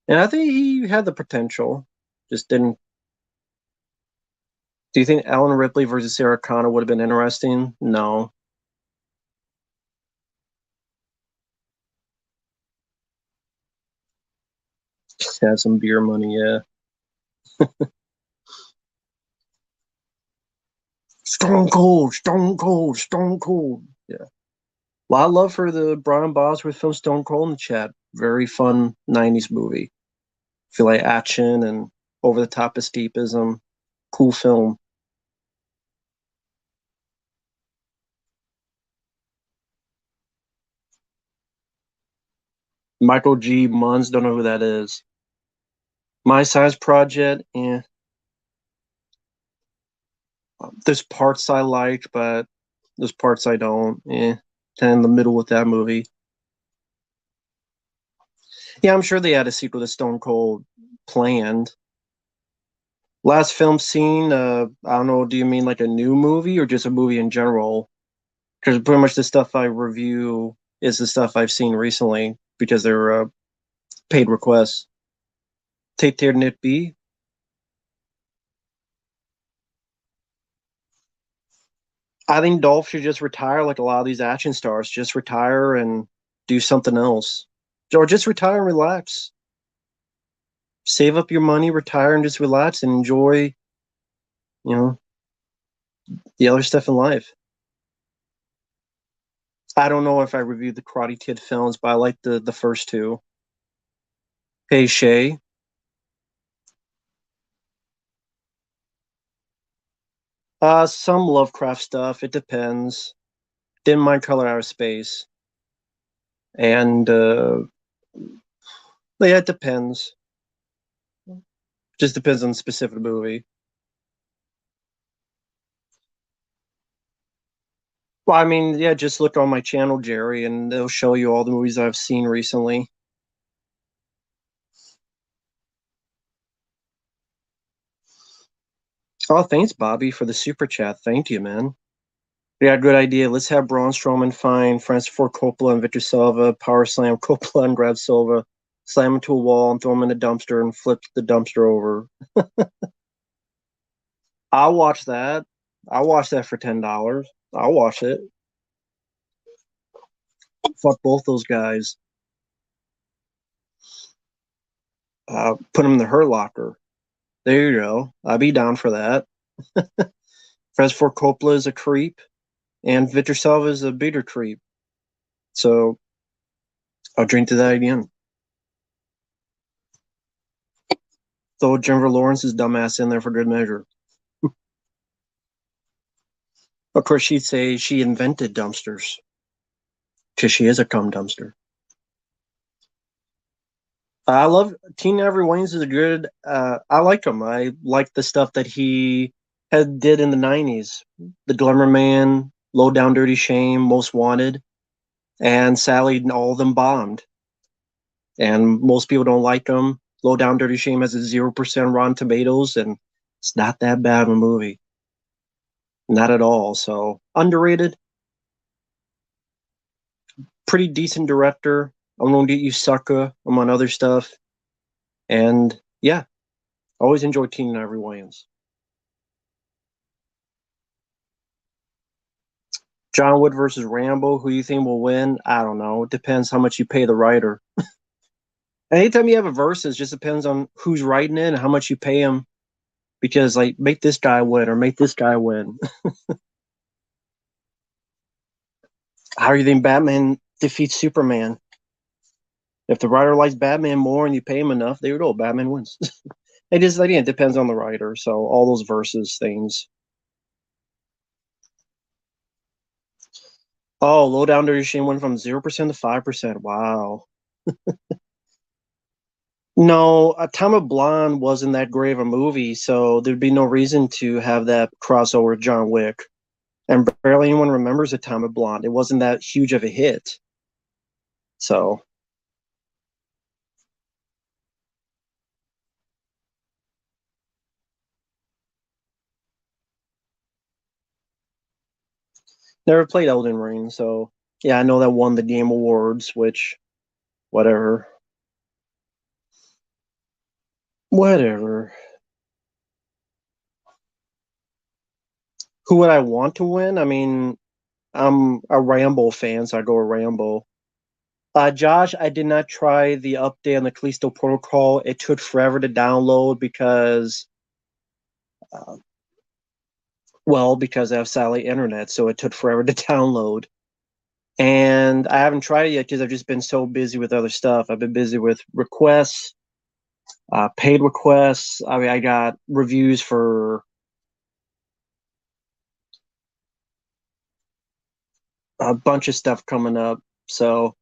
And I think he had the potential, just didn't. Do you think Ellen Ripley versus Sarah Connor would have been interesting? No. Just had some beer money, yeah. Stone Cold, Stone Cold, Stone Cold. Yeah. A lot of love for the Brian Bosworth film Stone Cold in the chat. Very fun 90s movie. Feel like action and over the top escapism. Cool film. Michael G. Munns, don't know who that is. My Size Project, eh. There's parts I like, but there's parts I don't. Kind of in the middle with that movie. Yeah, I'm sure they had a sequel to Stone Cold planned. Last film seen, I don't know, do you mean like a new movie or just a movie in general? Because pretty much the stuff I review is the stuff I've seen recently because they're paid requests. Take Tier Knit B. I think Dolph should just retire like a lot of these action stars. Just retire and do something else. Or just retire and relax. Save up your money, retire and just relax and enjoy, you know, the other stuff in life. I don't know if I reviewed the Karate Kid films, but I like the first two. Hey Shay. Some Lovecraft stuff. It depends. Didn't mind Color Out of Space. And yeah, it depends. Just depends on the specific movie. Well, I mean, yeah, just look on my channel, Jerry, and they'll show you all the movies I've seen recently. Oh, thanks, Bobby, for the super chat. Thank you, man. Yeah, good idea. Let's have Braun Strowman find Francis Ford Coppola and Victor Silva, power slam Coppola and grab Silva, slam him to a wall and throw him in a dumpster and flip the dumpster over. I'll watch that. I'll watch that for $10. I'll watch it. Fuck both those guys. Put them in the Hurt Locker. There you go. I'd be down for that. Francis Ford Coppola is a creep, and Victor Salva is a bigger creep. So I'll drink to that again. Throw Jennifer Lawrence's dumbass in there for good measure. Of course, she'd say she invented dumpsters because she is a cum dumpster. I love Teen Avery Wayans is a good. I like him. I like the stuff that he had did in the '90s. The Glamour Man, Low Down Dirty Shame, Most Wanted, and sadly, all of them bombed. And most people don't like them. Low Down Dirty Shame has a 0% Rotten Tomatoes, and it's not that bad of a movie. Not at all. So underrated. pretty decent director. I'm gonna get you Sucker among other stuff. And yeah, always enjoy Teen Ivory Wayans. John Wood versus Rambo. Who you think will win? I don't know. It depends how much you pay the writer. Anytime you have a versus, just depends on who's writing it and how much you pay him. Because like, make this guy win or make this guy win. How do you think Batman defeats Superman? If the writer likes Batman more and you pay him enough, they would go, Batman wins. It just again, it depends on the writer. So all those versus things. Oh, Low Down Dirty Shame went from 0% to 5%. Wow. No, Atomic Blonde wasn't that great of a movie, so there'd be no reason to have that crossover with John Wick. And barely anyone remembers Atomic Blonde. It wasn't that huge of a hit. So never played Elden Ring, so yeah, I know that won the Game Awards, which whatever. Whatever. Who would I want to win? I mean, I'm a Rambo fan, so I go with Rambo. Josh, I did not try the update on the Callisto Protocol. It took forever to download because, uh, well, because I have satellite internet, so it took forever to download. And I haven't tried it yet because I've just been so busy with other stuff. I've been busy with requests, paid requests. I mean, I got reviews for a bunch of stuff coming up. So,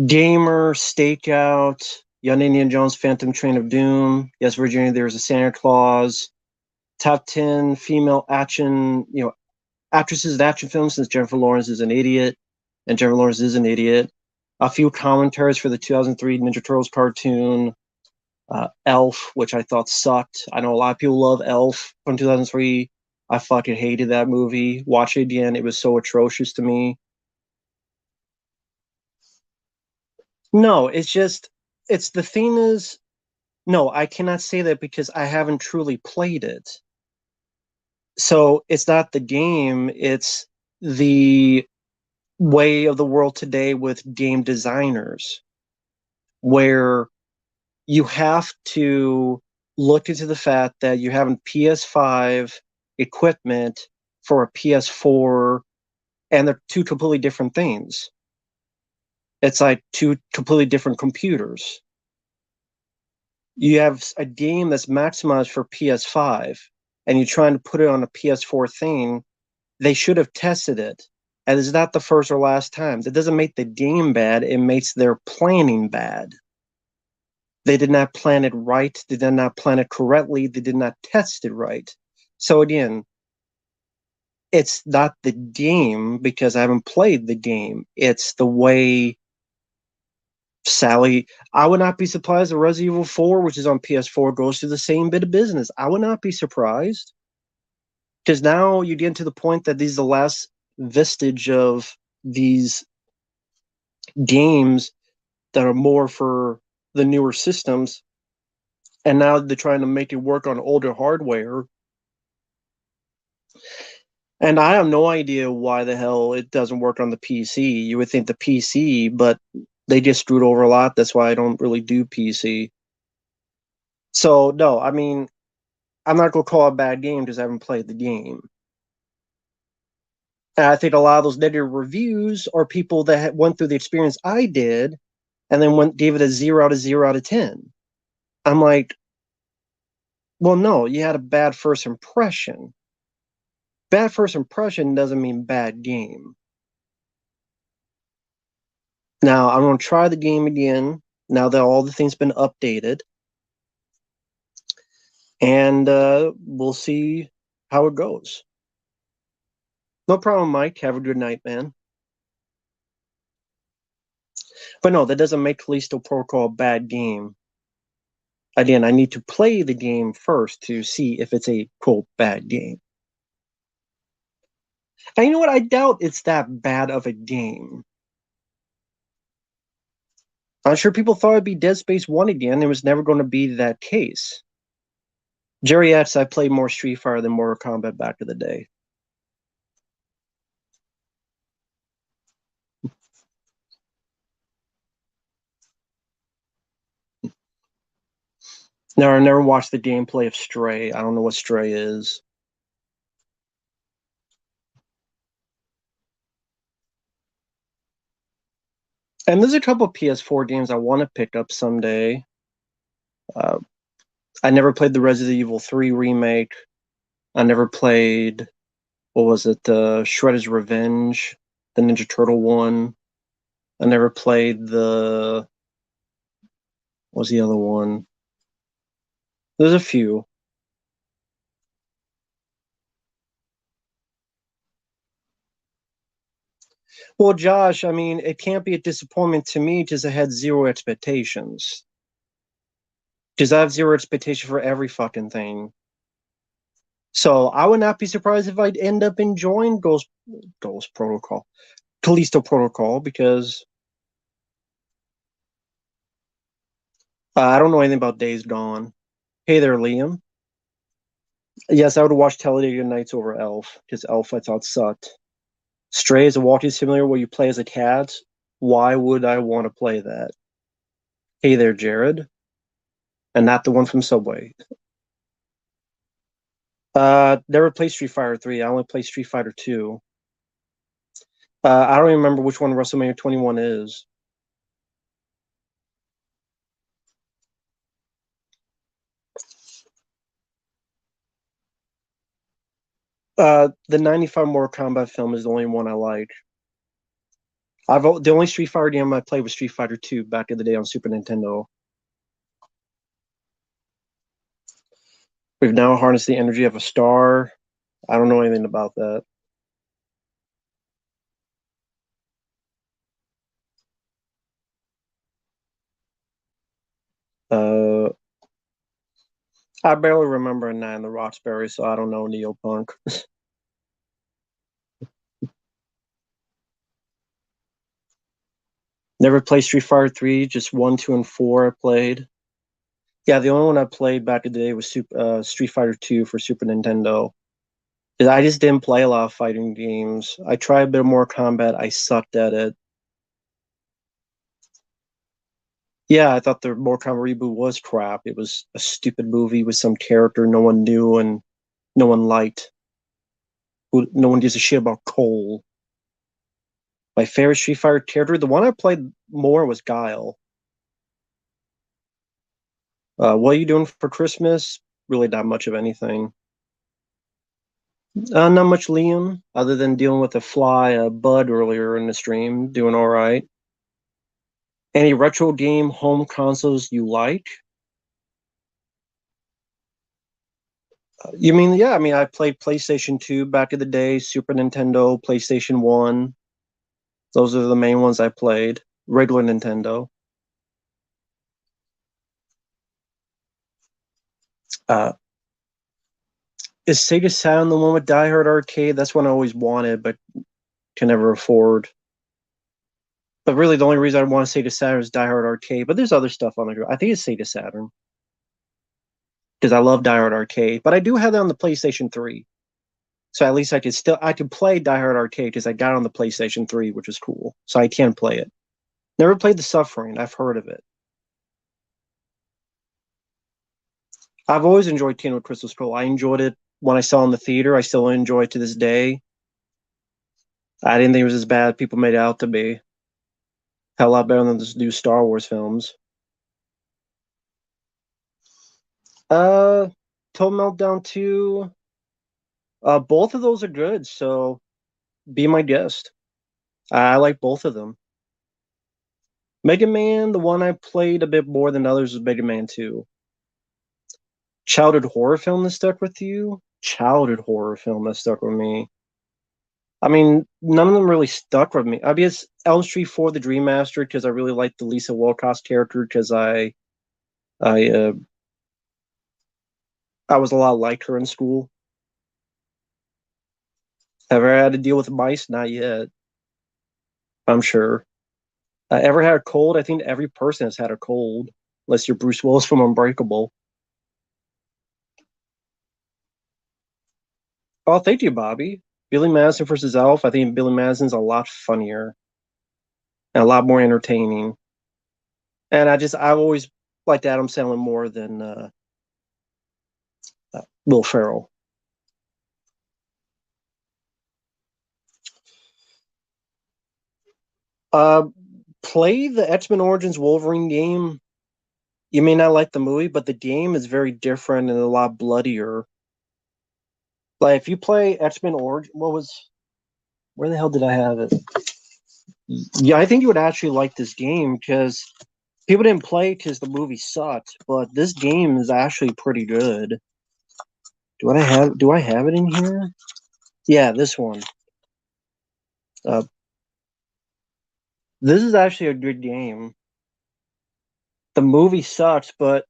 Gamer, Stakeout, Young Indiana Jones, Phantom Train of Doom. Yes, Virginia, there's a Santa Claus. Top 10 female action, actresses in action films since Jennifer Lawrence is an idiot, and Jennifer Lawrence is an idiot. A few commentaries for the 2003 Ninja Turtles cartoon, Elf, which I thought sucked. I know a lot of people love Elf from 2003. I fucking hated that movie. Watch it again. It was so atrocious to me. No, it's just, it's the thing is, no, I cannot say that because I haven't truly played it. So it's not the game, it's the way of the world today with game designers, where you have to look into the fact that you have a PS5 equipment for a PS4, and they're two completely different things. It's like two completely different computers. You have a game that's maximized for PS5, and you're trying to put it on a PS4 thing. They should have tested it. And it's not the first or last time. It doesn't make the game bad, it makes their planning bad. They did not plan it right. They did not plan it correctly. They did not test it right. So again, it's not the game because I haven't played the game. It's the way Sally. I would not be surprised if Resident Evil 4, which is on PS4, goes through the same bit of business. I would not be surprised because now you get to the point that these are the last vestige of these games that are more for the newer systems, and now they're trying to make it work on older hardware. And I have no idea why the hell it doesn't work on the PC. You would think the PC, but they just screwed over a lot. That's why I don't really do PC. So no, I mean, I'm not gonna call it a bad game because I haven't played the game. And I think a lot of those negative reviews are people that went through the experience I did, and then gave it a 0 out of 10. I'm like, well, no, you had a bad first impression. Bad first impression doesn't mean bad game. Now I'm gonna try the game again now that all the things been updated, and we'll see how it goes. No problem, Mike. Have a good night, man. But no, that doesn't make Callisto Protocol a bad game. Again, I need to play the game first to see if it's a quote bad game. And you know what? I doubt it's that bad of a game. I'm sure people thought it'd be Dead Space 1 again. It was never going to be that case. Jerry X, I played more Street Fighter than Mortal Kombat back in the day. I never watched the gameplay of Stray. I don't know what Stray is. And there's a couple PS4 games I want to pick up someday. Uh, I never played the Resident Evil 3 remake. I never played, what was it, Shredder's Revenge, the Ninja Turtle one. I never played what was the other one? There's a few. Well, Josh, I mean, it can't be a disappointment to me because I had zero expectations. Because I have zero expectation for every fucking thing. So I would not be surprised if I'd end up enjoying Ghost Protocol, Callisto Protocol, because I don't know anything about Days Gone. Hey there, Liam. Yes, I would watch Talladega Nights over Elf, because Elf I thought sucked. Stray is a walking simulator where you play as a cat. Why would I want to play that? Hey there, Jared. And not the one from Subway. Never played Street Fighter 3. I only played Street Fighter 2. I don't even remember which one WrestleMania 21 is. The 95 Mortal Kombat film is the only one I like. The only Street Fighter game I played was Street Fighter 2 back in the day on Super Nintendo. We've now harnessed the energy of a star. I don't know anything about that. Uh, I barely remember a Nine the Roxbury, so I don't know Neopunk. Never played Street Fighter 3, just 1, 2, and 4 I played. Yeah, the only one I played back in the day was Street Fighter 2 for Super Nintendo. I just didn't play a lot of fighting games. I tried a bit of more combat. I sucked at it. Yeah, I thought the Mortal Kombat reboot was crap. It was a stupid movie with some character no one knew and no one liked. No one gives a shit about Cole. My favorite Street Fighter character, the one I played more was Guile. What are you doing for Christmas? Really not much of anything. Not much, Liam, other than dealing with a fly, Bud earlier in the stream. Doing all right. Any retro game home consoles you like? You mean, yeah, I mean, I played PlayStation 2 back in the day, Super Nintendo, PlayStation 1. Those are the main ones I played. Regular Nintendo. Uh, is Sega Saturn the one with Die Hard Arcade? That's one I always wanted, but can never afford. But really, the only reason I want Sega Saturn is Die Hard Arcade. But there's other stuff on the go. I think it's Sega Saturn because I love Die Hard Arcade. But I do have that on the PlayStation 3. So at least I could play Die Hard Arcade because I got it on the PlayStation 3, which is cool. So I can play it. Never played The Suffering. I've heard of it. I've always enjoyed Kingdom of Crystal Skull. I enjoyed it when I saw it in the theater. I still enjoy it to this day. I didn't think it was as bad as people made it out to be. Hell, a lot better than this new Star Wars films. Uh, Total Meltdown 2. Both of those are good, so be my guest. I like both of them. Mega Man, the one I played a bit more than others was Mega Man 2. Childhood horror film that stuck with you? Childhood horror film that stuck with me. I mean, none of them really stuck with me. I guess Elm Street 4: The Dream Master because I really liked the Lisa Wilcox character because I I was a lot like her in school. Have I had to deal with mice? Not yet. I'm sure. Ever had a cold? I think every person has had a cold, unless you're Bruce Willis from Unbreakable. Oh, thank you, Bobby. Billy Madison versus Elf. I think Billy Madison's a lot funnier and a lot more entertaining. And I've always liked Adam Sandler more than Will Ferrell. Uh, Play the X-Men Origins Wolverine game. You may not like the movie, but the game is very different and a lot bloodier. Like if you play X-Men Origin, where the hell did I have it? Yeah, I think you would actually like this game because people didn't play because the movie sucked, but this game is actually pretty good. Do I have it in here? Yeah, this one. Uh, this is actually a good game. The movie sucks, but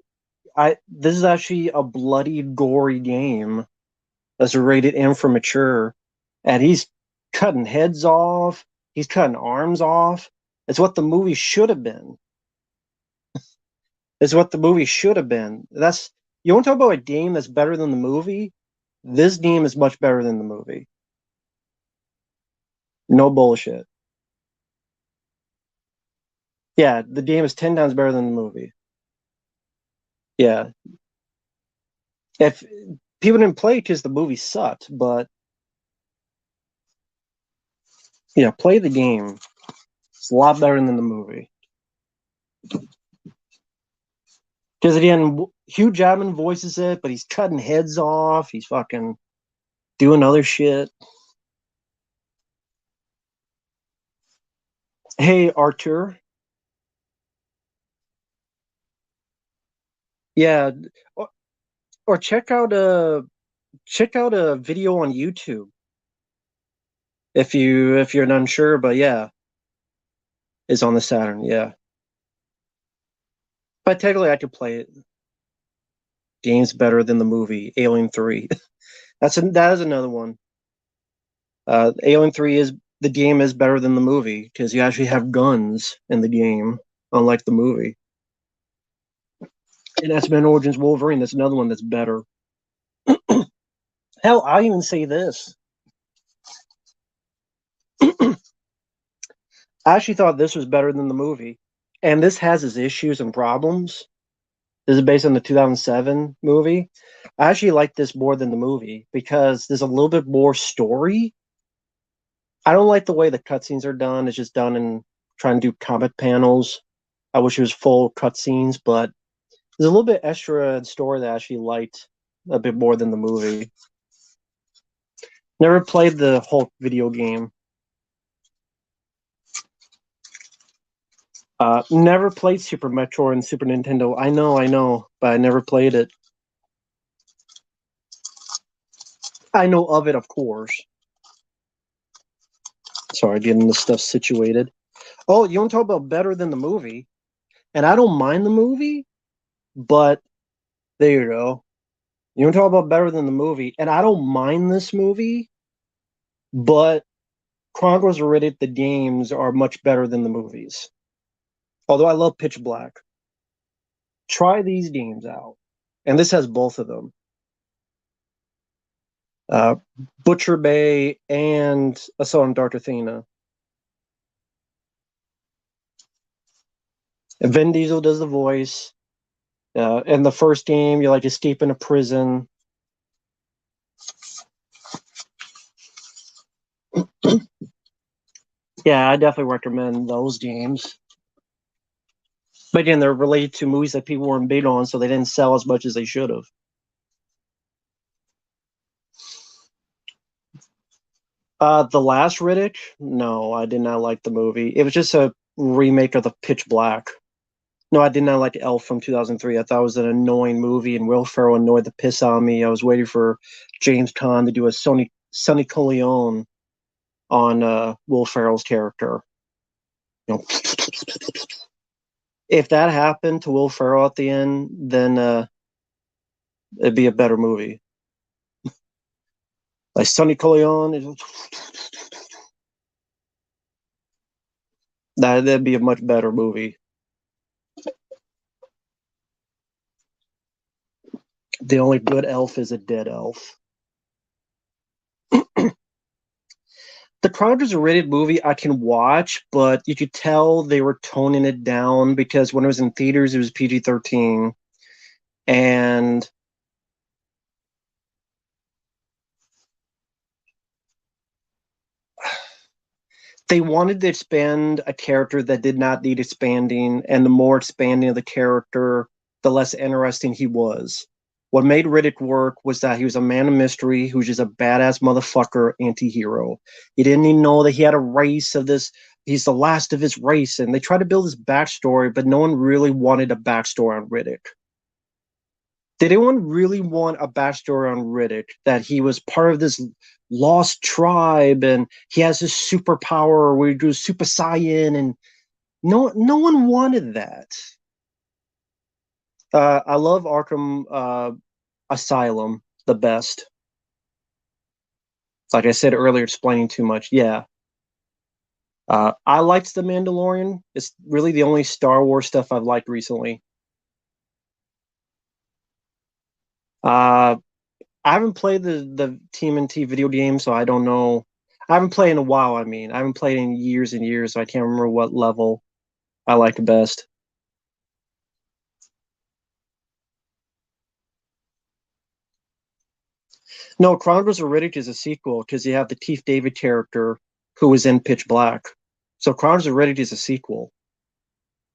I this is actually a bloody, gory game that's rated M for mature, and he's cutting heads off. He's cutting arms off. It's what the movie should have been. It's what the movie should have been. That's you want to talk about a game that's better than the movie? This game is much better than the movie. No bullshit. Yeah, the game is 10 times better than the movie. Yeah, if people didn't play because the movie sucked, but yeah, play the game. It's a lot better than the movie. Because again, Hugh Jackman voices it, but he's cutting heads off. He's fucking doing other shit. Hey, Artur. Yeah, or, or check out a video on YouTube if you're unsure. But yeah, it's on the Saturn. Yeah, but technically I could play it. Game's better than the movie Alien 3. That is another one. Alien 3 is the game is better than the movie because you actually have guns in the game, unlike the movie. And X-Men Origins Wolverine. That's another one that's better. Hell, I even say this. I actually thought this was better than the movie, and this has its issues and problems. This is based on the 2007 movie. I actually like this more than the movie because there's a little bit more story. I don't like the way the cutscenes are done. It's just done in trying to do comic panels. I wish it was full cutscenes, but there's a little bit extra story that I actually liked a bit more than the movie. Never played the Hulk video game. Never played Super Metroid and Super Nintendo. I know, but I never played it. I know of it, of course. Sorry, getting this stuff situated. Oh, you want to talk about better than the movie? And I don't mind the movie, but there you go. You want to talk about better than the movie? And I don't mind this movie, but Chronicles of Riddick, the games are much better than the movies. Although I love Pitch Black. Try these games out. And this has both of them. Uh, Butcher Bay and Assault on Dark Athena. And Vin Diesel does the voice. In the first game, you're like escaping a prison. Yeah, I definitely recommend those games. But again, they're related to movies that people weren't big on, so they didn't sell as much as they should have. The last Riddick, no, I did not like the movie. It was just a remake of the Pitch Black. No, I did not like Elf from 2003. I thought it was an annoying movie, and Will Ferrell annoyed the piss out of me. I was waiting for James Caan to do a Sonny Corleone on Will Ferrell's character. You know, if that happened to Will Ferrell at the end, then it'd be a better movie. Like Sonny Corleone. That'd be a much better movie. The only good elf is a dead elf. The Chronicles of Rated movie I can watch, but you could tell they were toning it down because when it was in theaters, it was PG-13, and they wanted to expand a character that did not need expanding, and the more expanding of the character, the less interesting he was. What made Riddick work was that he was a man of mystery who was just a badass motherfucker anti-hero. You didn't even know that he had a race of this. He's the last of his race, and they tried to build his backstory, but no one really wanted a backstory on Riddick. Did anyone really want a backstory on Riddick that he was part of this lost tribe and he has this superpower where he goes Super Saiyan, and no one wanted that. I love Arkham Asylum the best. Like I said earlier, explaining too much. Yeah. I liked The Mandalorian. It's really the only Star Wars stuff I've liked recently. Uh, I haven't played the TMNT video game, so I don't know. I haven't played in a while. I mean, I haven't played in years and years, so I can't remember what level I like best. No, Chronicles of Riddick is a sequel because you have the Keith David character who was in Pitch Black. So Chronicles of Riddick is a sequel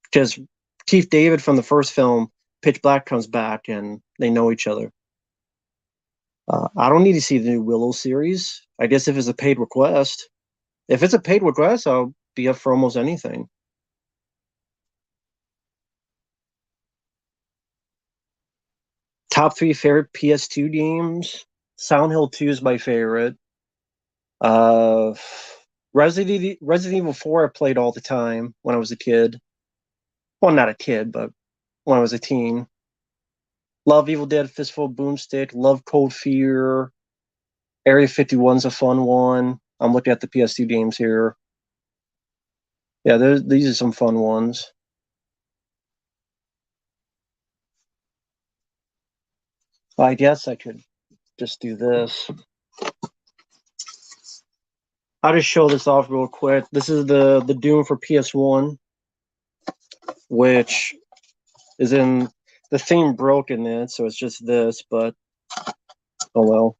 because Keith David from the first film, Pitch Black, comes back and they know each other. I don't need to see the new Willow series. I guess if it's a paid request. If it's a paid request, I'll be up for almost anything. Top three favorite PS2 games. Silent Hill 2 is my favorite. Uh, Resident Evil 4 I played all the time when I was a kid. Well, not a kid, but when I was a teen. Love Evil Dead, Fistful of Boomstick. Love Cold Fear. Area 51's a fun one. I'm looking at the PS2 games here. Yeah, these are some fun ones. I guess I could just do this. I'll just show this off real quick. This is the Doom for PS1, which is in the theme broke in it, so it's just this, but oh well.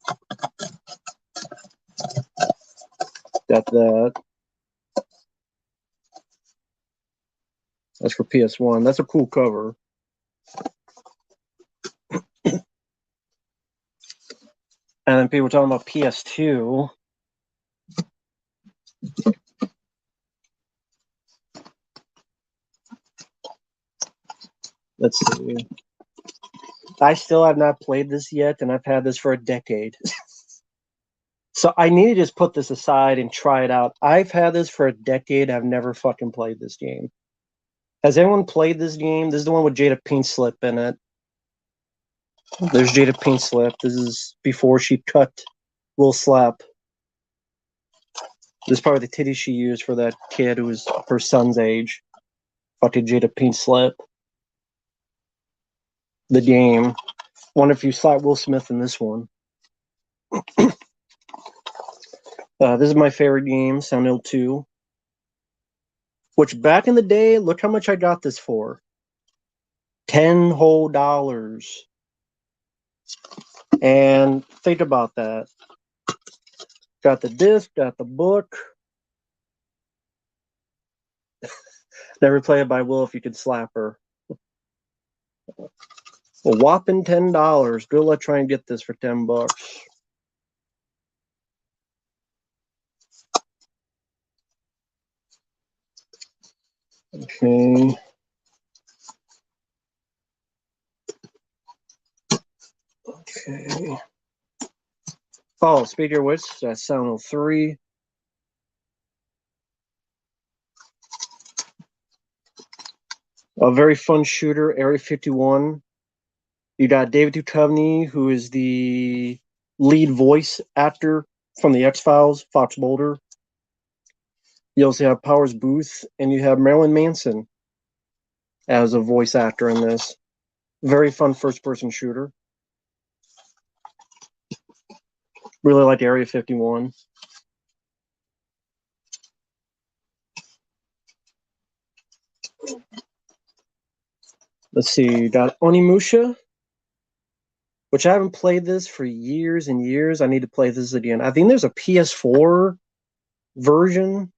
Got that. That's for PS1. That's a cool cover. And then people talking about PS2. Let's see. I still have not played this yet, and I've had this for a decade. So I need to just put this aside and try it out. I've had this for a decade. I've never fucking played this game. Has anyone played this game? This is the one with Jada Pinkett Smith in it. There's Jada Pinkett Smith. This is before she cut Will Slap. This is probably the titty she used for that kid who was her son's age. Fucking Jada Pinkett Smith. The game. Wonder if you slap Will Smith in this one. This is my favorite game, Silent Hill 2. Which back in the day, look how much I got this for. $10 whole. And think about that. Got the disc, got the book. Never play it by Will if you could slap her. A whopping $10. Good luck trying to get this for $10. Okay. Okay. Oh, speaking of which, that's Silent Hill 3. A very fun shooter, Area 51. You got David Duchovny, who is the lead voice actor from the X-Files, Fox Mulder. You also have Powers Booth, and you have Marilyn Manson as a voice actor in this. Very fun first-person shooter. Really like Area 51. Let's see, got Onimusha, which I haven't played this for years and years. I need to play this again. I think there's a PS4 version,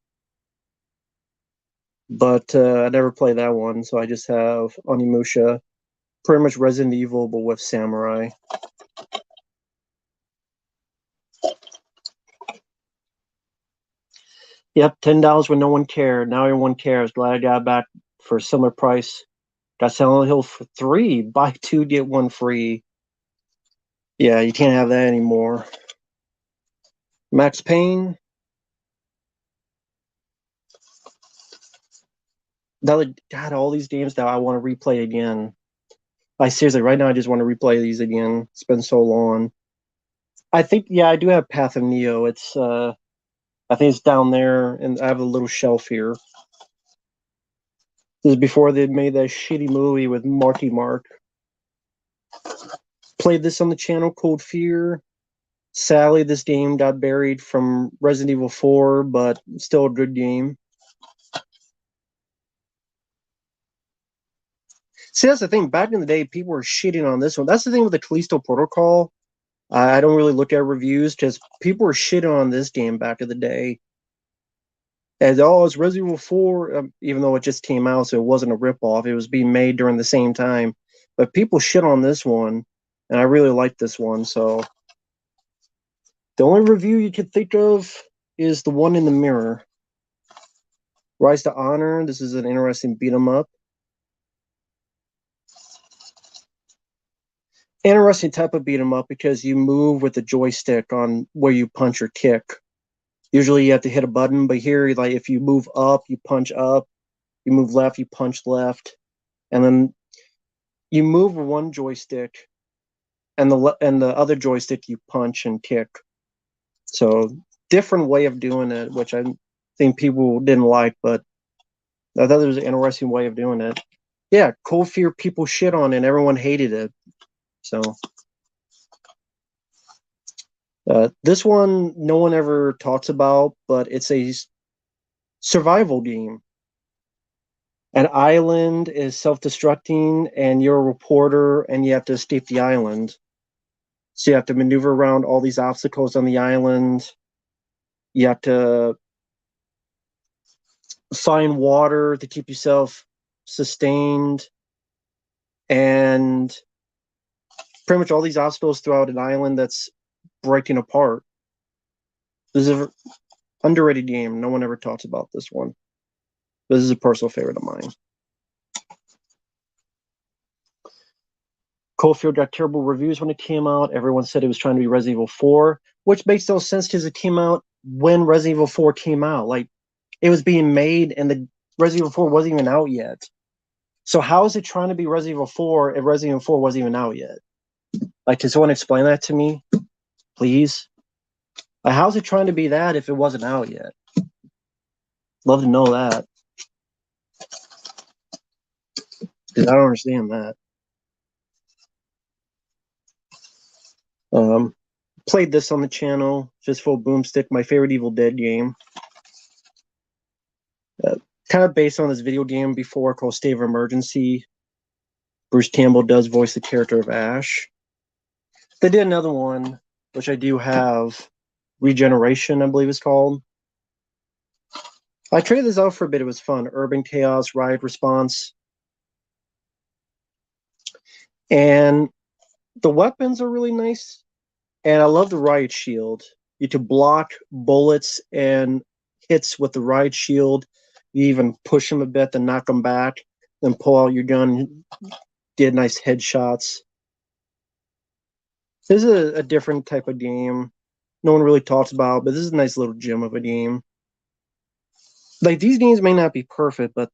but I never played that one, so I just have Onimusha. Pretty much Resident Evil, but with samurai. Yep, $10 when no one cared. Now everyone cares. Glad I got it back for a similar price. Got Silent Hill for $3. Buy 2, get 1 free. Yeah, you can't have that anymore. Max Payne. God, all these games that I want to replay again. Seriously, right now I just want to replay these again. It's been so long. I think, yeah, I do have Path of Neo. It's I think it's down there, and I have a little shelf here. This is before they made that shitty movie with Marky Mark. Played this on the channel, Cold Fear. Sadly, this game got buried from Resident Evil 4, but still a good game. See, that's the thing. Back in the day, people were shitting on this one. That's the thing with the Callisto Protocol. I don't really look at reviews because people were shitting on this game back in the day. As it's Resident Evil 4, even though it just came out, so it wasn't a ripoff. It was being made during the same time. But people shit on this one, and I really like this one. So the only review you could think of is the one in the mirror. Rise to Honor. This is an interesting beat 'em up. Interesting type of beat 'em up because you move with the joystick on where you punch or kick. Usually you have to hit a button, but here, like, if you move up, you punch up. You move left, you punch left, and then you move with one joystick, and the other joystick you punch and kick. So different way of doing it, which I think people didn't like, but I thought it was an interesting way of doing it. Yeah, Cold Fear, people shit on it, and everyone hated it. So this one no one ever talks about, but it's a survival game. An island is self-destructing, and you're a reporter, and you have to escape the island. So you have to maneuver around all these obstacles on the island. You have to find water to keep yourself sustained, and pretty much all these obstacles throughout an island that's breaking apart. This is an underrated game. No one ever talks about this one. This is a personal favorite of mine. Cold Fear got terrible reviews when it came out. Everyone said it was trying to be Resident Evil 4, which makes no sense because it came out when Resident Evil 4 came out. Like, it was being made and the Resident Evil 4 wasn't even out yet. So how is it trying to be Resident Evil 4 if Resident Evil 4 wasn't even out yet? Like, can someone explain that to me, please? Like, how's it trying to be that if it wasn't out yet? Love to know that. Because I don't understand that. Played this on the channel, Fistful Boomstick, my favorite Evil Dead game. Kind of based on this video game before called State of Emergency. Bruce Campbell does voice the character of Ash. They did another one, which I do have, Regeneration, I believe it's called. I traded this out for a bit. It was fun. Urban Chaos, Riot Response. And the weapons are really nice. And I love the Riot Shield. You can block bullets and hits with the Riot Shield. You even push them a bit to knock them back. Then pull out your gun, get nice headshots. This is a different type of game. No one really talks about, but this is a nice little gem of a game. Like, these games may not be perfect, but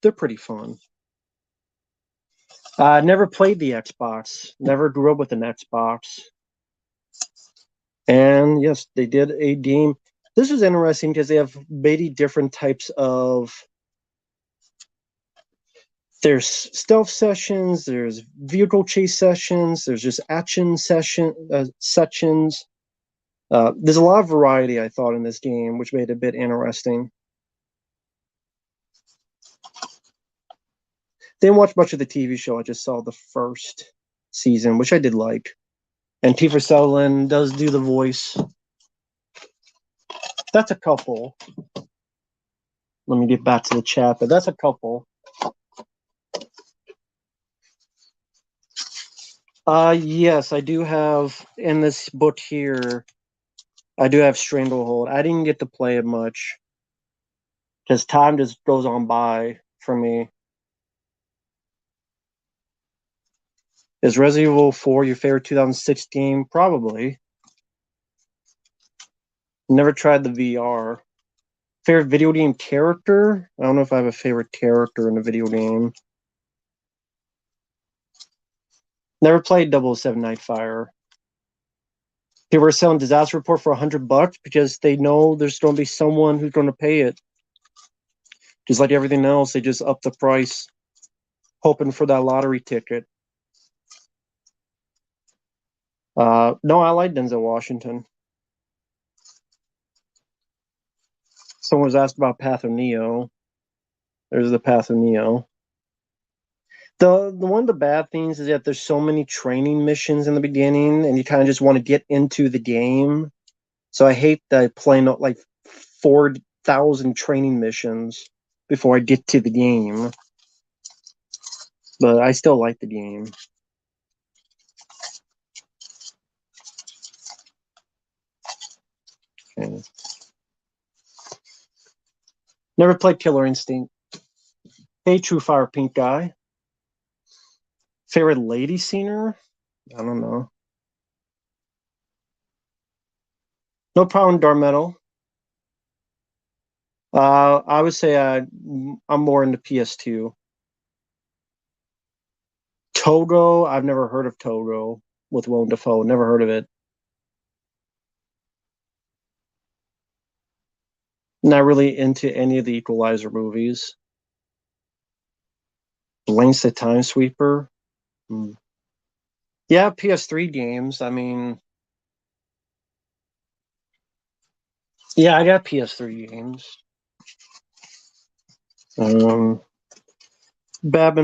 they're pretty fun. Never played the Xbox. Never grew up with an Xbox. And yes, they did a game. This was interesting because they have many different types of. There's stealth sessions, there's vehicle chase sessions, there's just action sections. There's a lot of variety, I thought, in this game, which made it a bit interesting. Didn't watch much of the TV show. I just saw the first season, which I did like. And Kiefer Sutherland does do the voice. That's a couple. Let me get back to the chat, but that's a couple. Yes, I do have in this book here. I do have Stranglehold. I didn't get to play it much because time just goes on by for me. Is Resident Evil 4 your favorite 2006 game? Probably. Never tried the VR. Favorite video game character? I don't know if I have a favorite character in a video game. Never played 007 Nightfire. People are selling Disaster Report for $100 because they know there's going to be someone who's going to pay it. Just like everything else, they just up the price, hoping for that lottery ticket. No, I like Denzel Washington. Someone was asked about Path of Neo. There's the Path of Neo. The one of the bad things is that there's so many training missions in the beginning, and you kind of just want to get into the game. So I hate that I play like 4,000 training missions before I get to the game. But I still like the game. Okay. Never played Killer Instinct. Hey, True Fire Pink Guy. Favorite lady singer? I don't know. No problem, Darmetal. I would say I'm more into PS2. Togo, I've never heard of Togo with Willem Dafoe. Never heard of it. Not really into any of the Equalizer movies. Blanks the Time Sweeper. Yeah, PS3 games. I mean, yeah, I got PS3 games. Batman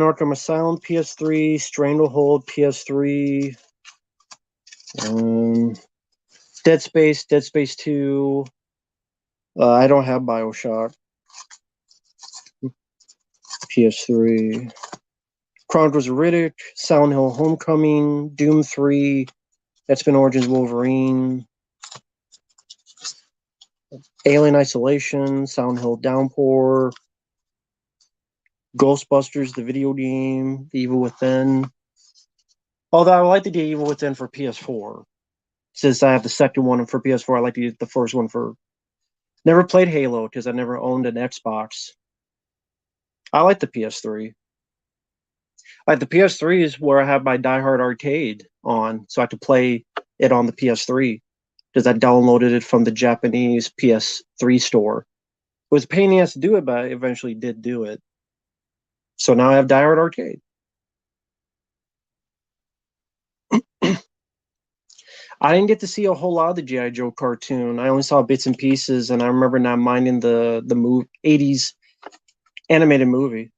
Arkham Asylum, PS3. Stranglehold, PS3. Dead Space, Dead Space 2. I don't have Bioshock. PS3. Chronicles of Riddick, Silent Hill Homecoming, Doom 3, X-Men Origins Wolverine, Alien Isolation, Silent Hill Downpour, Ghostbusters, the video game, The Evil Within. Although I would like to get Evil Within for PS4. Since I have the second one for PS4, I like to get the first one for. Never played Halo because I never owned an Xbox. I like the PS3. Like the PS3 is where I have my Die Hard Arcade on, so I could play it on the PS3 because I downloaded it from the Japanese PS3 store. It was a pain in the ass to do it, but I eventually did do it. So now I have Die Hard Arcade. I didn't get to see a whole lot of the G.I. Joe cartoon. I only saw bits and pieces, and I remember not minding the 80s animated movie.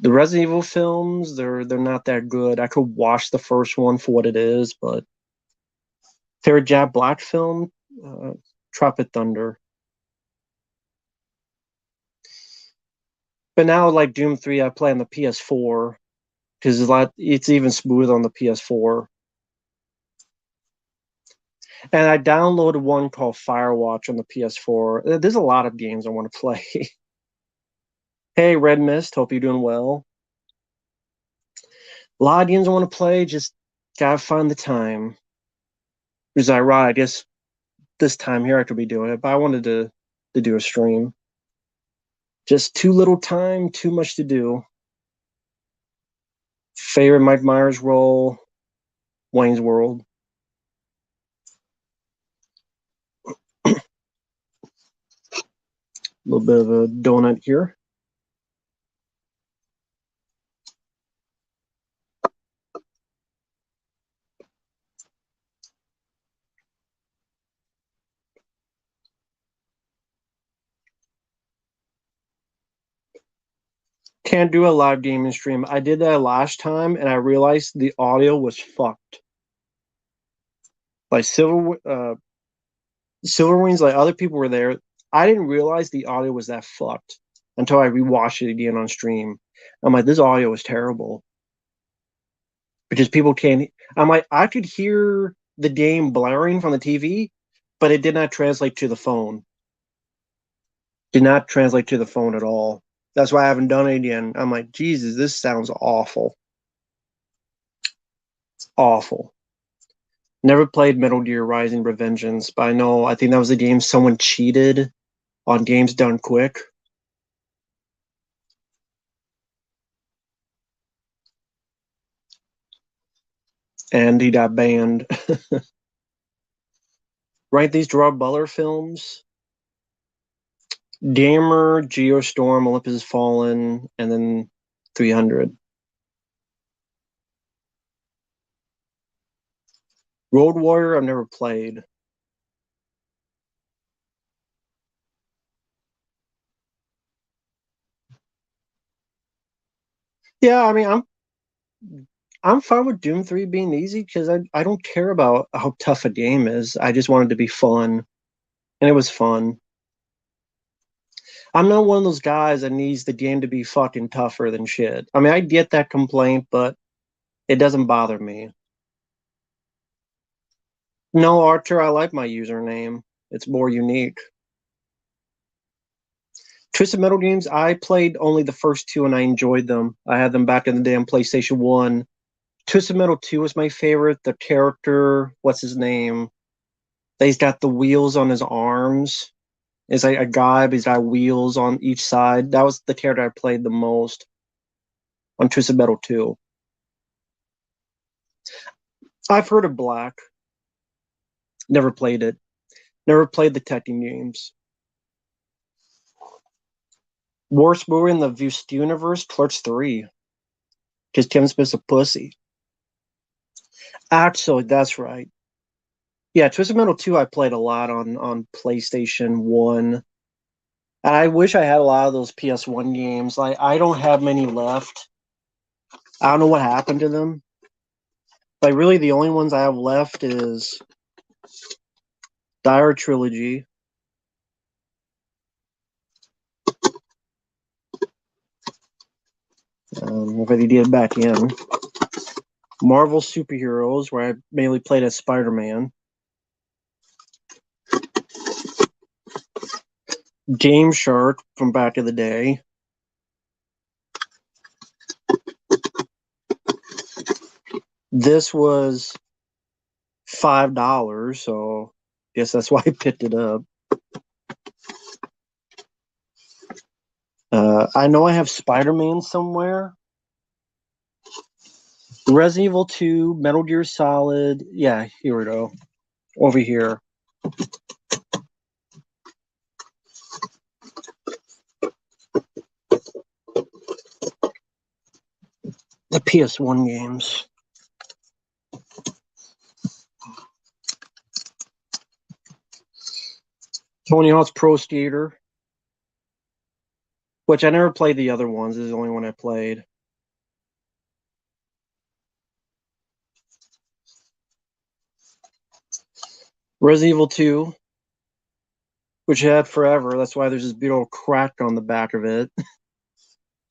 The Resident Evil films, they're not that good. I could watch the first one for what it is, but favorite Jack Black film, Tropic Thunder. But now, like Doom 3, I play on the PS4 because it's even smooth on the PS4. And I downloaded one called Firewatch on the PS4. There's a lot of games I want to play. Hey, Red Mist, hope you're doing well. A lot of games I want to play, just gotta find the time. Because I guess this time here I could be doing it, but I wanted to do a stream. Just too little time, too much to do. Favorite Mike Myers role, Wayne's World. little bit of a donut here. Can't do a live gaming stream. I did that last time, and I realized the audio was fucked. Like Silver Wings, like other people were there. I didn't realize the audio was that fucked until I rewatched it again on stream. I'm like, this audio is terrible because people can't. I'm like, I could hear the game blaring from the TV, but it did not translate to the phone. Did not translate to the phone at all. That's why I haven't done it again. I'm like, Jesus, this sounds awful. Awful. Never played Metal Gear Rising Revengeance, but I think that was a game someone cheated on Games Done Quick. And he got banned. Rank these Gerard Butler films: Gamer, Geostorm, Olympus Has Fallen, and then 300. Road Warrior, I've never played. Yeah, I mean, I'm fine with Doom 3 being easy because I don't care about how tough a game is. I just want it to be fun, and it was fun. I'm not one of those guys that needs the game to be fucking tougher than shit. I mean, I get that complaint, but it doesn't bother me. No, Archer, I like my username. It's more unique. Twisted Metal games, I played only the first two and I enjoyed them. I had them back in the day on PlayStation 1. Twisted Metal 2 was my favorite. The character, what's his name? He's got the wheels on his arms. It's like a guy, but he's got wheels on each side. That was the character I played the most on Twisted Metal 2. I've heard of Black. Never played it. Never played the Tekken games. Worst movie in the View universe, Clerks 3. Because Kevin Smith's a pussy. Actually, that's right. Yeah, Twisted Metal 2 I played a lot on PlayStation 1. And I wish I had a lot of those PS1 games. Like, I don't have many left. I don't know what happened to them. Like, really, the only ones I have left is Dire Trilogy. If I did it back in. Marvel Superheroes, where I mainly played as Spider-Man. Game Shark from back in the day. This was $5, so I guess that's why I picked it up. I know I have Spider-Man somewhere. Resident Evil 2, Metal Gear Solid. Yeah, here we go. Over here. The PS1 games. Tony Hawk's Pro Skater, which I never played the other ones. This is the only one I played. Resident Evil 2, which I had forever. That's why there's this big old crack on the back of it.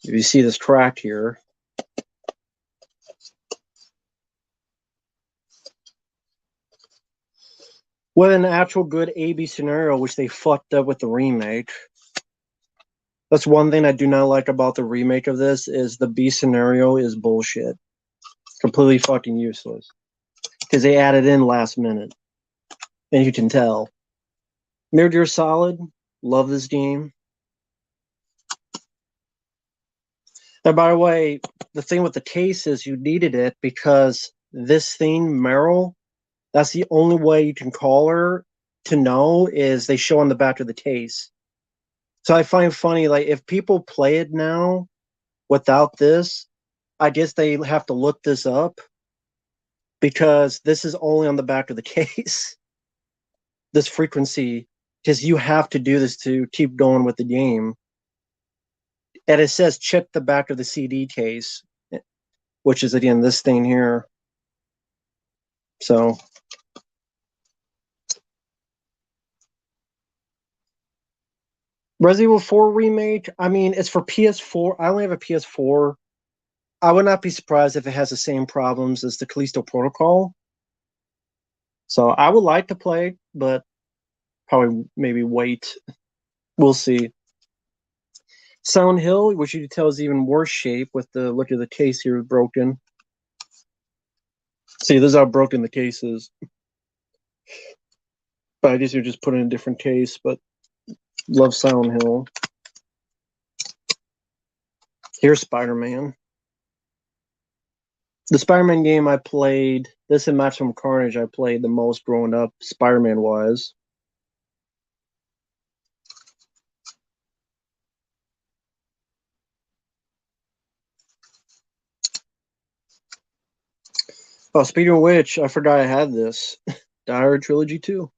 If you see this crack here. With an actual good A/B scenario, which they fucked up with the remake. That's one thing I do not like about the remake of this is the B scenario is bullshit. Completely fucking useless. Because they added in last minute. And you can tell. Metal Gear Solid, love this game. And by the way, the thing with the case is you needed it because this thing, Meryl, that's the only way you can call her to know is they show on the back of the case. So I find funny, like, if people play it now without this, I guess they have to look this up because this is only on the back of the case. This frequency, because you have to do this to keep going with the game. And it says check the back of the CD case, which is again this thing here. So Resident Evil 4 remake, I mean, it's for PS4. I only have a PS4. I would not be surprised if it has the same problems as the Callisto Protocol. So I would like to play, but probably maybe wait. We'll see. Silent Hill, which you can tell is even worse shape with the look of the case here broken. See, this is how broken the case is. But I guess you're just putting in a different case, but love Silent Hill. Here's Spider-Man. The Spider-Man game I played, this and Maximum Carnage, I played the most growing up, Spider-Man wise. Oh, speaking of which, I forgot I had this. Die Hard Trilogy 2.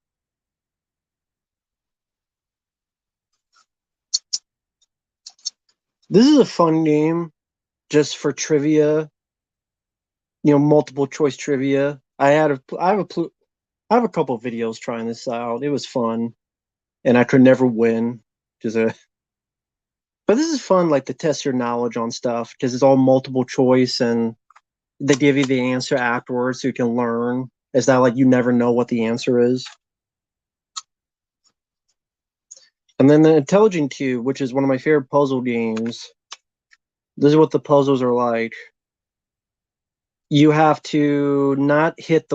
This is a fun game just for trivia, multiple choice trivia. I have a couple of videos trying this out. It was fun, and I could never win. But this is fun, like to test your knowledge on stuff because it's all multiple choice, and they give you the answer afterwards so you can learn. It's not like you never know what the answer is. And then the Intelligent Cube, which is one of my favorite puzzle games. This is what the puzzles are like. You have to not hit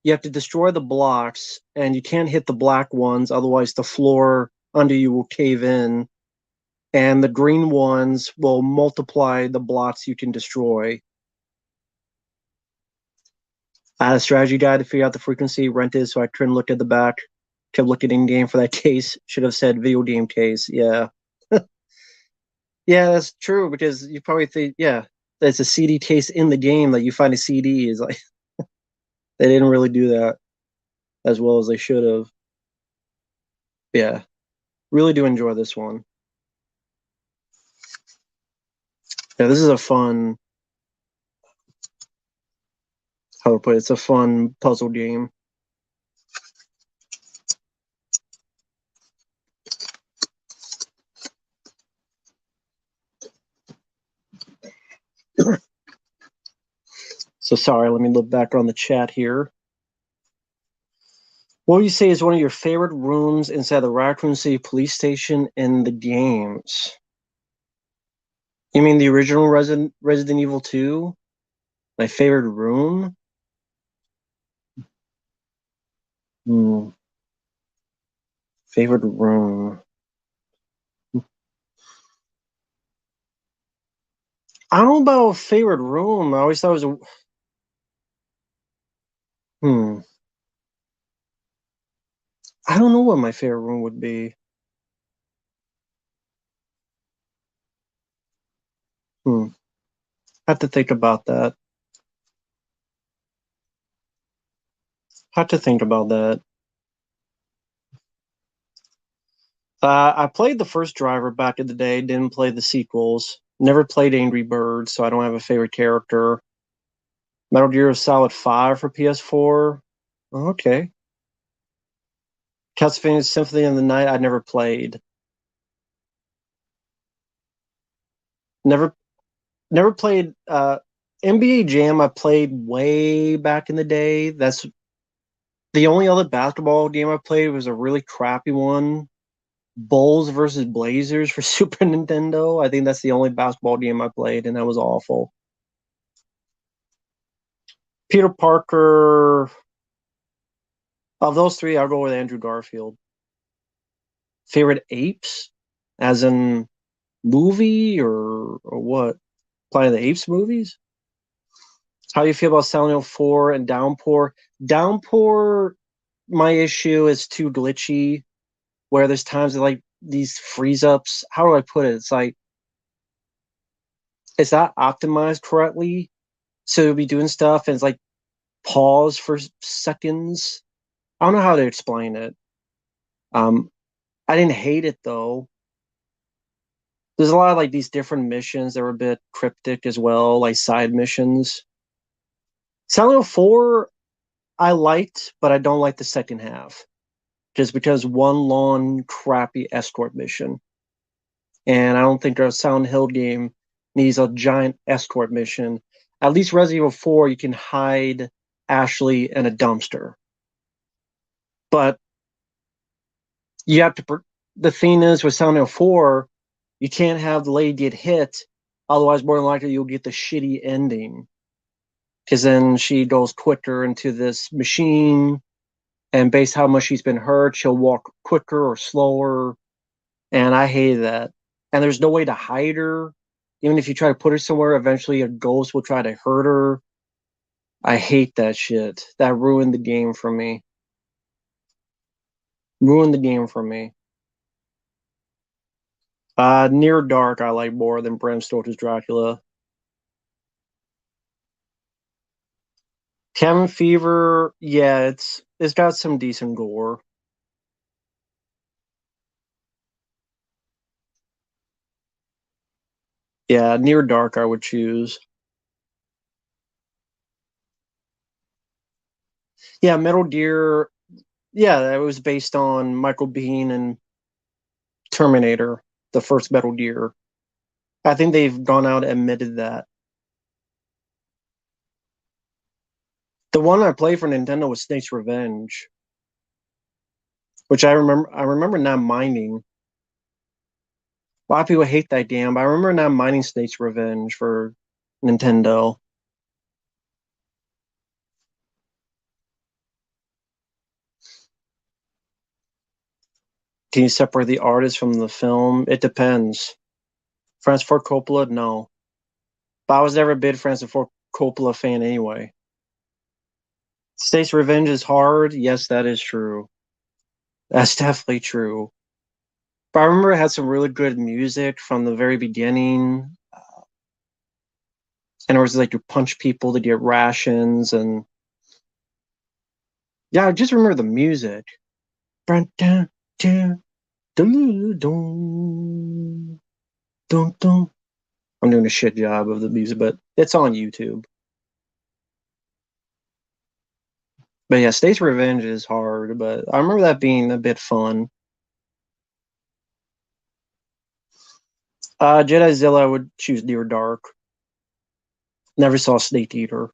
you have to destroy the blocks, and you can't hit the black ones, otherwise the floor under you will cave in, and the green ones will multiply the blocks you can destroy. I had a strategy guide to figure out the frequency, rented, so I couldn't look at the back. Kept looking in game for that case. Should have said video game case. Yeah. Yeah, that's true, because you probably think, yeah, there's a CD case in the game that you find a CD is like they didn't really do that as well as they should have. Yeah. Really do enjoy this one. Yeah, this is a fun, how to put it, it's a fun puzzle game. So sorry, let me look back on the chat here. What would you say is one of your favorite rooms inside the Raccoon City Police Station in the games? You mean the original Resident Evil 2? My favorite room? Favorite room. I don't know about a favorite room. I always thought it was a. I don't know what my favorite room would be. I have to think about that. Have to think about that. I played the first Driver back in the day. Didn't play the sequels. Never played Angry Birds, so I don't have a favorite character. Metal Gear Solid 5 for PS4. Okay. Castlevania Symphony of the Night. I never played. Never played NBA Jam. I played way back in the day. That's the only other basketball game I played was a really crappy one. Bulls versus Blazers for Super Nintendo. I think that's the only basketball game I played, and that was awful. Peter Parker. Of those three, I'll go with Andrew Garfield. Favorite apes? As in movie or what? Planet of the Apes movies? How do you feel about Silent Hill 4 and Downpour? Downpour, my issue is too glitchy, where there's times that, like, these freeze ups. How do I put it? It's like it's not optimized correctly, so you'll be doing stuff and it's like pause for seconds. I don't know how to explain it. Um, I didn't hate it though. There's a lot of like these different missions that were a bit cryptic as well, like side missions. Silent Hill 4 I liked, but I don't like the second half. Just because one long crappy escort mission. And I don't think a Silent Hill game needs a giant escort mission. At least Resident Evil 4, you can hide Ashley in a dumpster. But you have to. The thing is, with Silent Hill 4, you can't have the lady get hit. Otherwise, more than likely, you'll get the shitty ending. Because then she goes quicker into this machine, and based how much she's been hurt, she'll walk quicker or slower. And I hate that. And there's no way to hide her. Even if you try to put her somewhere, eventually a ghost will try to hurt her. I hate that shit. That ruined the game for me. Ruined the game for me. Near Dark I like more than Bram Stoker's Dracula. Cabin Fever, yeah, it's got some decent gore. Yeah, Near Dark I would choose. Yeah, Metal Gear, yeah, it was based on Michael Biehn and Terminator, the first Metal Gear. I think they've gone out and admitted that. The one I played for Nintendo was Snake's Revenge, which I remember not minding. A lot of people hate that game, but I remember not minding Snake's Revenge for Nintendo. Can you separate the artist from the film? It depends. Francis Ford Coppola, no. But I was never a big Francis Ford Coppola fan anyway. Snake's Revenge is hard. Yes, that is true. That's definitely true. But I remember it had some really good music from the very beginning. And it was like you punch people to get rations, and yeah, I just remember the music. Dun, dun, dun, dun, dun, dun, dun. I'm doing a shit job of the music, but it's on YouTube. But yeah, State's Revenge is hard, but I remember that being a bit fun. Jedi Zilla, I would choose Near Dark. Never saw Snake Eater.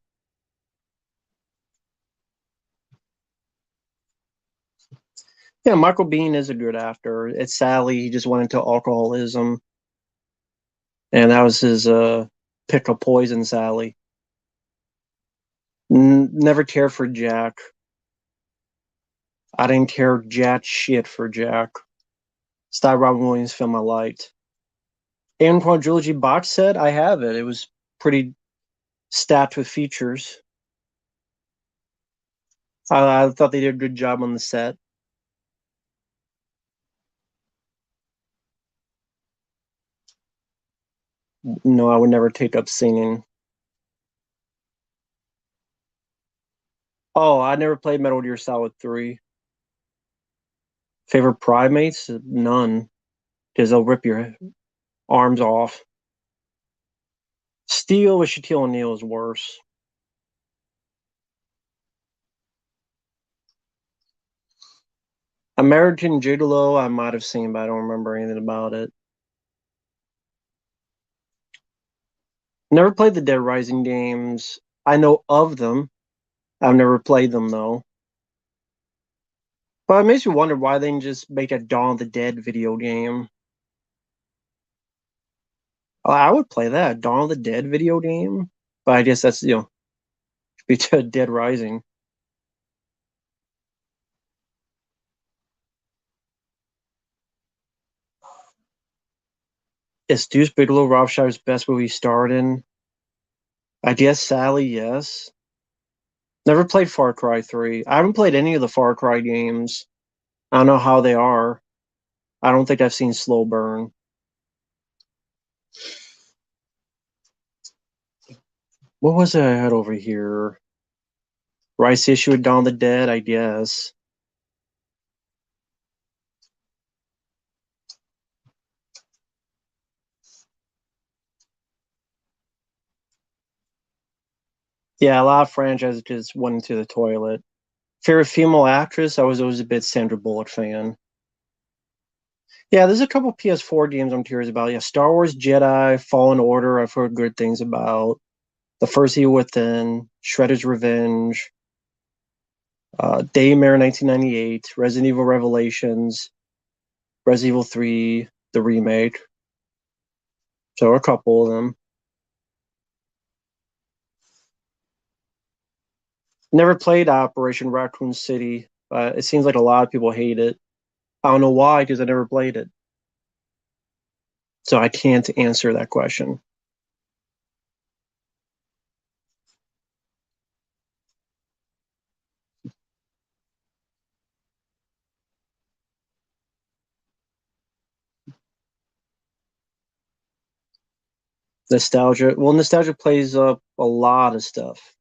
Yeah, Michael Biehn is a good actor. It's sadly he just went into alcoholism, and that was his pick of poison. Sadly, never cared for Jack. I didn't care jack shit for Jack. It's that Robin Williams film I liked. Alien Quadrilogy box set, I have it. It was pretty stacked with features. I thought they did a good job on the set. No, I would never take up singing. Oh, I never played Metal Gear Solid 3. Favorite primates? None, because they'll rip your arms off. Steel with Shaquille O'Neal is worse. American Gigolo, I might have seen, but I don't remember anything about it. Never played the Dead Rising games. I know of them. I've never played them though. But it makes me wonder why they didn't just make a Dawn of the Dead video game. I would play that Dawn of the Dead video game, but I guess that's be Dead Rising. Is Deuce Bigelow Rob Schneider's best movie starred in? I guess Sally, yes. Never played Far Cry 3. I haven't played any of the Far Cry games. I don't know how they are. I don't think I've seen Slow Burn. What was it I had over here? Rice issue with Dawn of the Dead, I guess. Yeah, a lot of franchises just went into the toilet. Favorite female actress, I was always a bit Sandra Bullock fan. Yeah, there's a couple PS4 games I'm curious about. Yeah, Star Wars Jedi, Fallen Order, I've heard good things about. The First Evil Within, Shredder's Revenge, Daymare 1998, Resident Evil Revelations, Resident Evil 3, the remake. So a couple of them. Never played Operation Raccoon City, but it seems like a lot of people hate it. I don't know why, because I never played it. So I can't answer that question. Nostalgia. Well, nostalgia plays up a lot of stuff.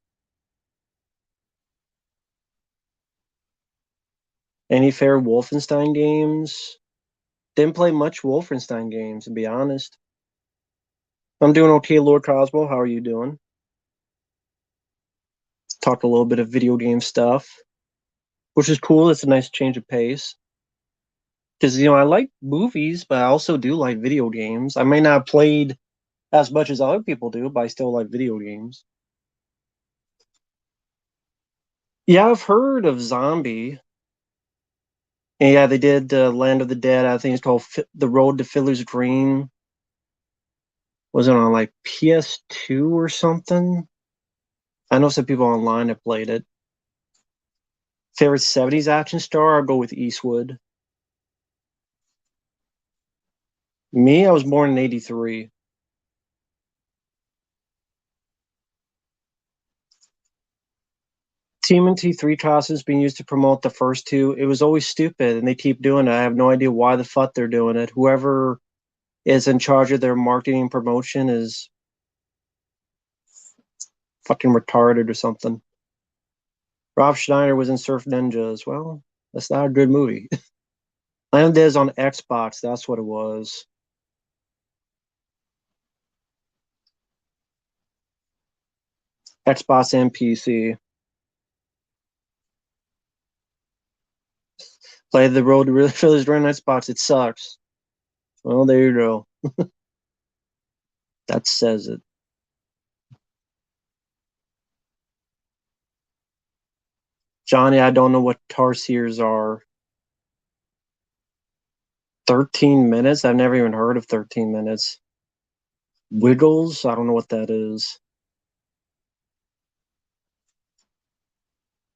Any fair Wolfenstein games? Didn't play much Wolfenstein games, to be honest. I'm doing okay, Lord Cosmo. How are you doing? Talked a little bit of video game stuff, which is cool. It's a nice change of pace. Because, I like movies, but I also do like video games. I may not have played as much as other people do, but I still like video games. Yeah, I've heard of Zombie. And yeah, they did Land of the Dead. I think it's called The Road to Fiddler's Green. Was it on like PS2 or something? I know some people online have played it. Favorite 70s action star? I'll go with Eastwood. Me, I was born in 83. TMNT 3 classes being used to promote the first two. It was always stupid, and they keep doing it. I have no idea why the fuck they're doing it. Whoever is in charge of their marketing and promotion is fucking retarded or something. Rob Schneider was in Surf Ninjas. Well, that's not a good movie. Land is on Xbox. That's what it was. Xbox and PC. Play the road to really fill his run Xbox. It sucks. Well, there you go. That says it. Johnny, I don't know what tarsiers are. 13 minutes? I've never even heard of 13 minutes. Wiggles? I don't know what that is.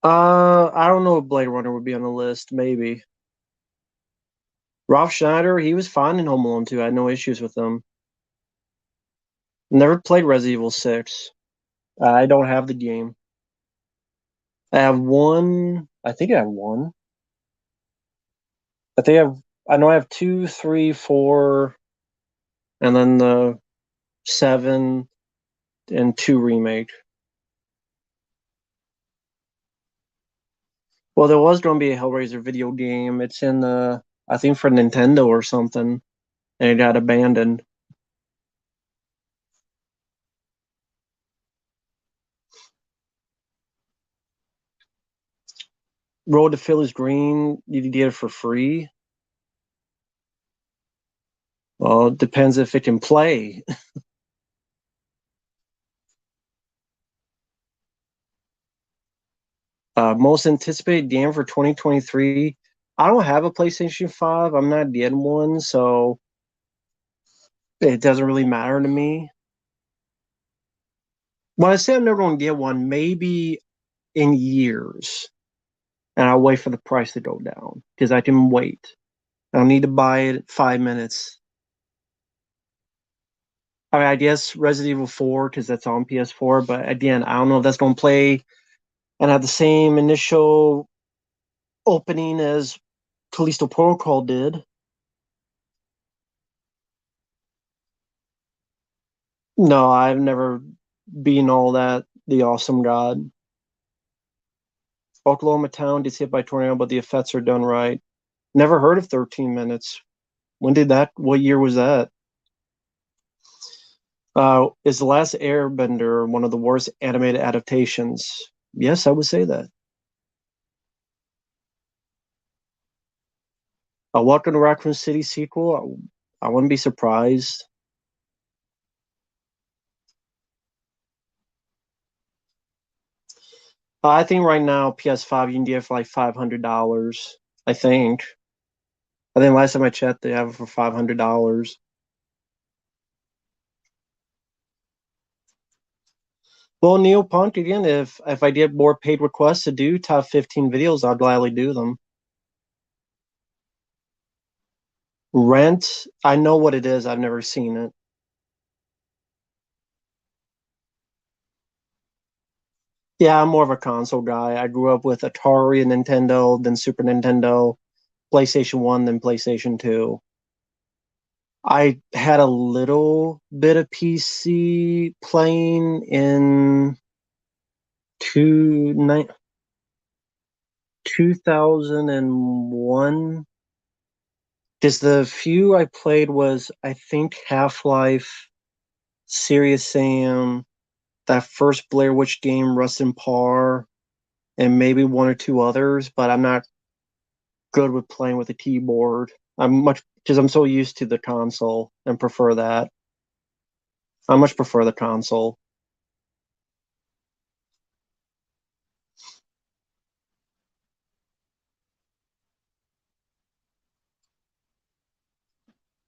I don't know if Blade Runner would be on the list. Maybe. Rob Schneider, he was fine in Home Alone 2. I had no issues with him. Never played Resident Evil 6. I don't have the game. I have one. I think I have one. I think I know I have two, three, four, and then the 7 and 2 remake. Well, there was going to be a Hellraiser video game. It's in the, I think for Nintendo or something, and it got abandoned. Road to Phillies Green, you can get it for free. Well, it depends if it can play. Most anticipated game for 2023. I don't have a PlayStation 5. I'm not getting one, so it doesn't really matter to me. When I say I'm never going to get one, maybe in years, and I'll wait for the price to go down because I can wait. I don't need to buy it in 5 minutes. I mean, I guess Resident Evil 4 because that's on PS4, but again, I don't know if that's going to play and have the same initial opening as Callisto Protocol did. No, I've never been all that. The Awesome God. Oklahoma town gets hit by tornado, but the effects are done right. Never heard of 13 Minutes. When did that? What year was that? Is The Last Airbender one of the worst animated adaptations? Yes, I would say that. A Welcome to Raccoon City sequel? I wouldn't be surprised. I think right now PS5 you can get it for like $500. I think. I think last time I checked, they have it for $500. Well, Neil Punk again. If I did more paid requests to do top 15 videos, I'd gladly do them. Rent, I know what it is. I've never seen it. Yeah, I'm more of a console guy. I grew up with Atari and Nintendo, then Super Nintendo, PlayStation 1, then PlayStation 2. I had a little bit of PC playing in two, 2001. Because the few I played was, I think, Half-Life, Serious Sam, that first Blair Witch game, Rust and Par, and maybe one or two others, but I'm not good with playing with a keyboard. I'm much because I'm so used to the console and prefer that. I much prefer the console.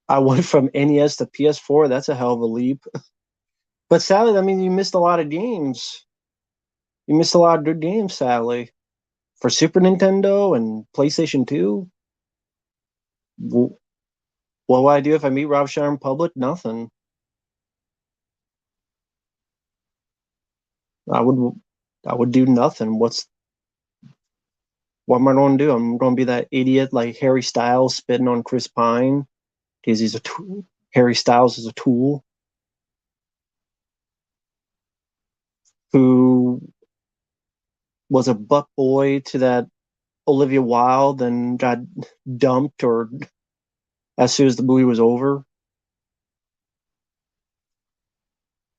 I went from NES to PS4. That's a hell of a leap. But sadly, I mean, you missed a lot of games. You missed a lot of good games, sadly. For Super Nintendo and PlayStation 2, what will I do if I meet Rob Schneider in public? Nothing. I would I would do nothing. What am I going to do? I'm going to be that idiot like Harry Styles spitting on Chris Pine because he's a tool. Harry Styles is a tool who was a butt boy to that Olivia Wilde and got dumped or as soon as the movie was over.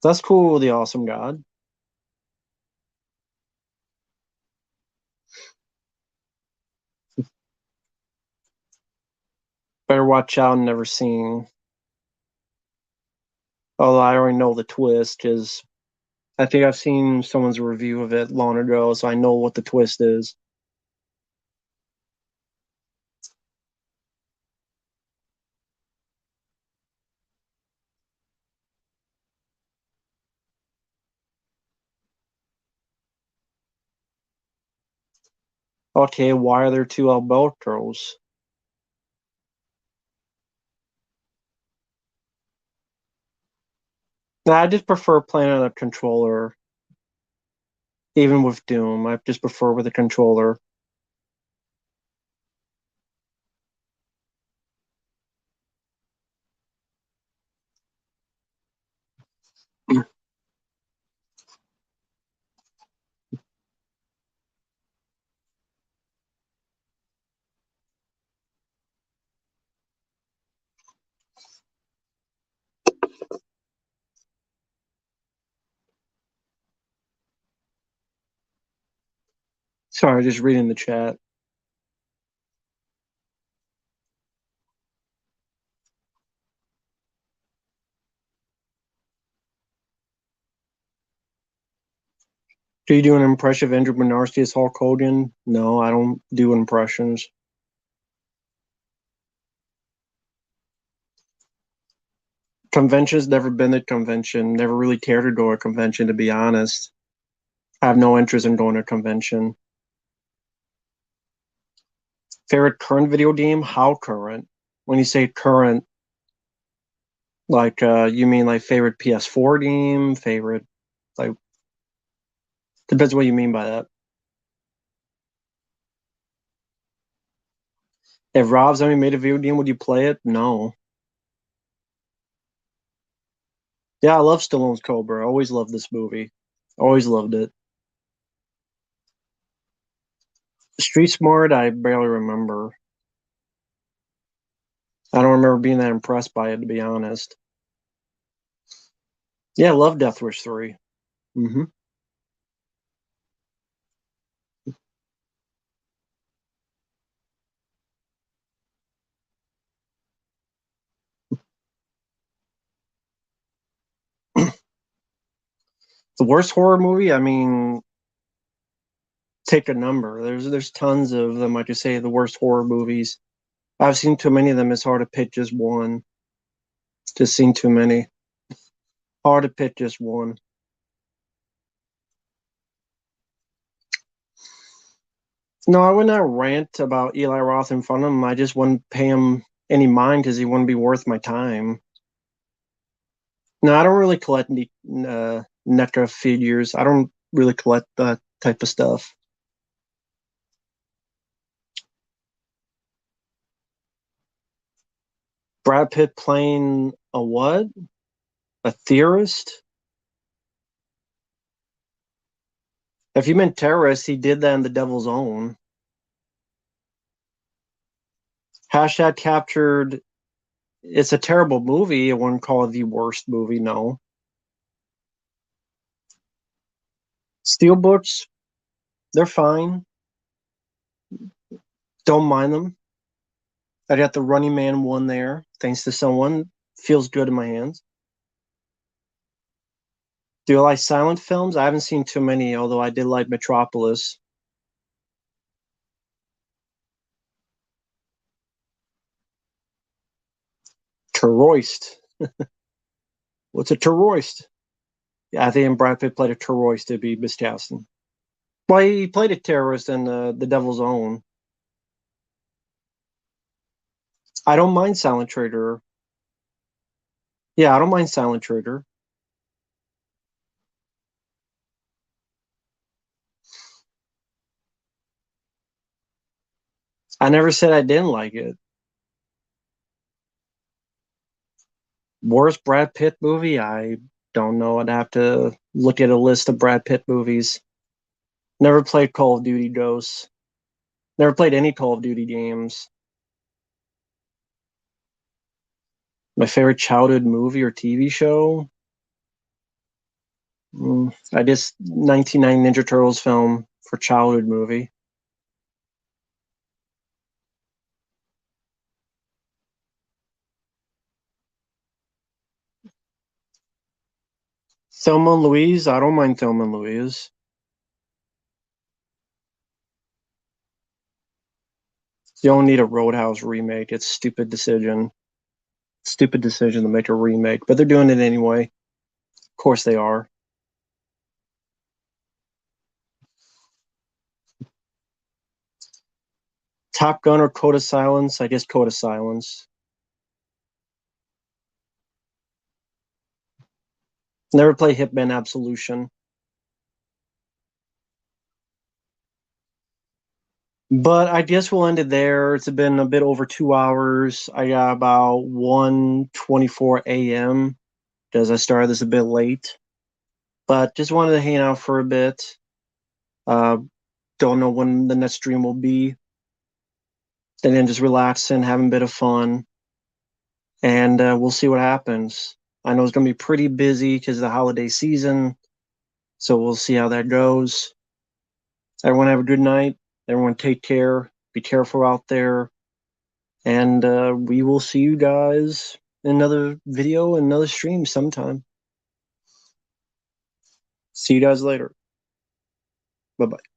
That's cool, the awesome God. Better watch out and never seen. Although I already know the twist because I think I've seen someone's review of it long ago, so I know what the twist is. Okay, why are there two Albertos? Nah, I just prefer playing on a controller, even with Doom. I just prefer with a controller. Sorry, just reading the chat. Do you do an impression of Andrew Bernarski as Hulk Hogan? No, I don't do impressions. Conventions, never been to convention. Never really cared to go to a convention, to be honest. I have no interest in going to a convention. Favorite current video game? How current? When you say current, like you mean like favorite PS4 game? Favorite like depends what you mean by that. If Rob Zombie made a video game, would you play it? No. Yeah, I love Stallone's Cobra. I always loved this movie. Always loved it. Street Smart, I barely remember. I don't remember being that impressed by it, to be honest. Yeah, I love Death Wish 3. Hmm. The worst horror movie, I mean, take a number. There's tons of them. I could say the worst horror movies. I've seen too many of them. It's hard to pick just one. Just seen too many. Hard to pick just one. No, I would not rant about Eli Roth in front of him. I just wouldn't pay him any mind because he wouldn't be worth my time. No, I don't really collect NECA figures. I don't really collect that type of stuff. Brad Pitt playing a what? A theorist? If you meant terrorist, he did that in The Devil's Own. Hashtag captured. It's a terrible movie. I wouldn't call it the worst movie, no. Steelbooks, they're fine. Don't mind them. I got the Running Man one there, thanks to someone. Feels good in my hands. Do you like silent films? I haven't seen too many, although I did like Metropolis. Terrorist. What's a terrorist? Yeah, I think Brad Pitt played a terrorist to be miscasting. Well, he played a terrorist in The Devil's Own. I don't mind Silent Trader. Yeah, I don't mind Silent Trader. I never said I didn't like it. Worst Brad Pitt movie? I don't know. I'd have to look at a list of Brad Pitt movies. Never played Call of Duty Ghosts. Never played any Call of Duty games. My favorite childhood movie or TV show? I just 1990 Ninja Turtles film for childhood movie. Thelma and Louise? I don't mind Thelma and Louise. You don't need a Roadhouse remake. It's a stupid decision. Stupid decision to make a remake, but they're doing it anyway. Of course they are. Top Gun or Code of Silence? I guess Code of Silence. Never play Hitman Absolution. But I guess we'll end it there. It's been a bit over 2 hours. I got about 1:24 a.m. because I started this a bit late. But just wanted to hang out for a bit. Uh, don't know when the next stream will be. And then just relaxing, having a bit of fun, and we'll see what happens. I know it's going to be pretty busy because of the holiday season, so we'll see how that goes. Everyone have a good night. Everyone take care. Be careful out there. And we will see you guys in another video, another stream sometime. See you guys later. Bye bye.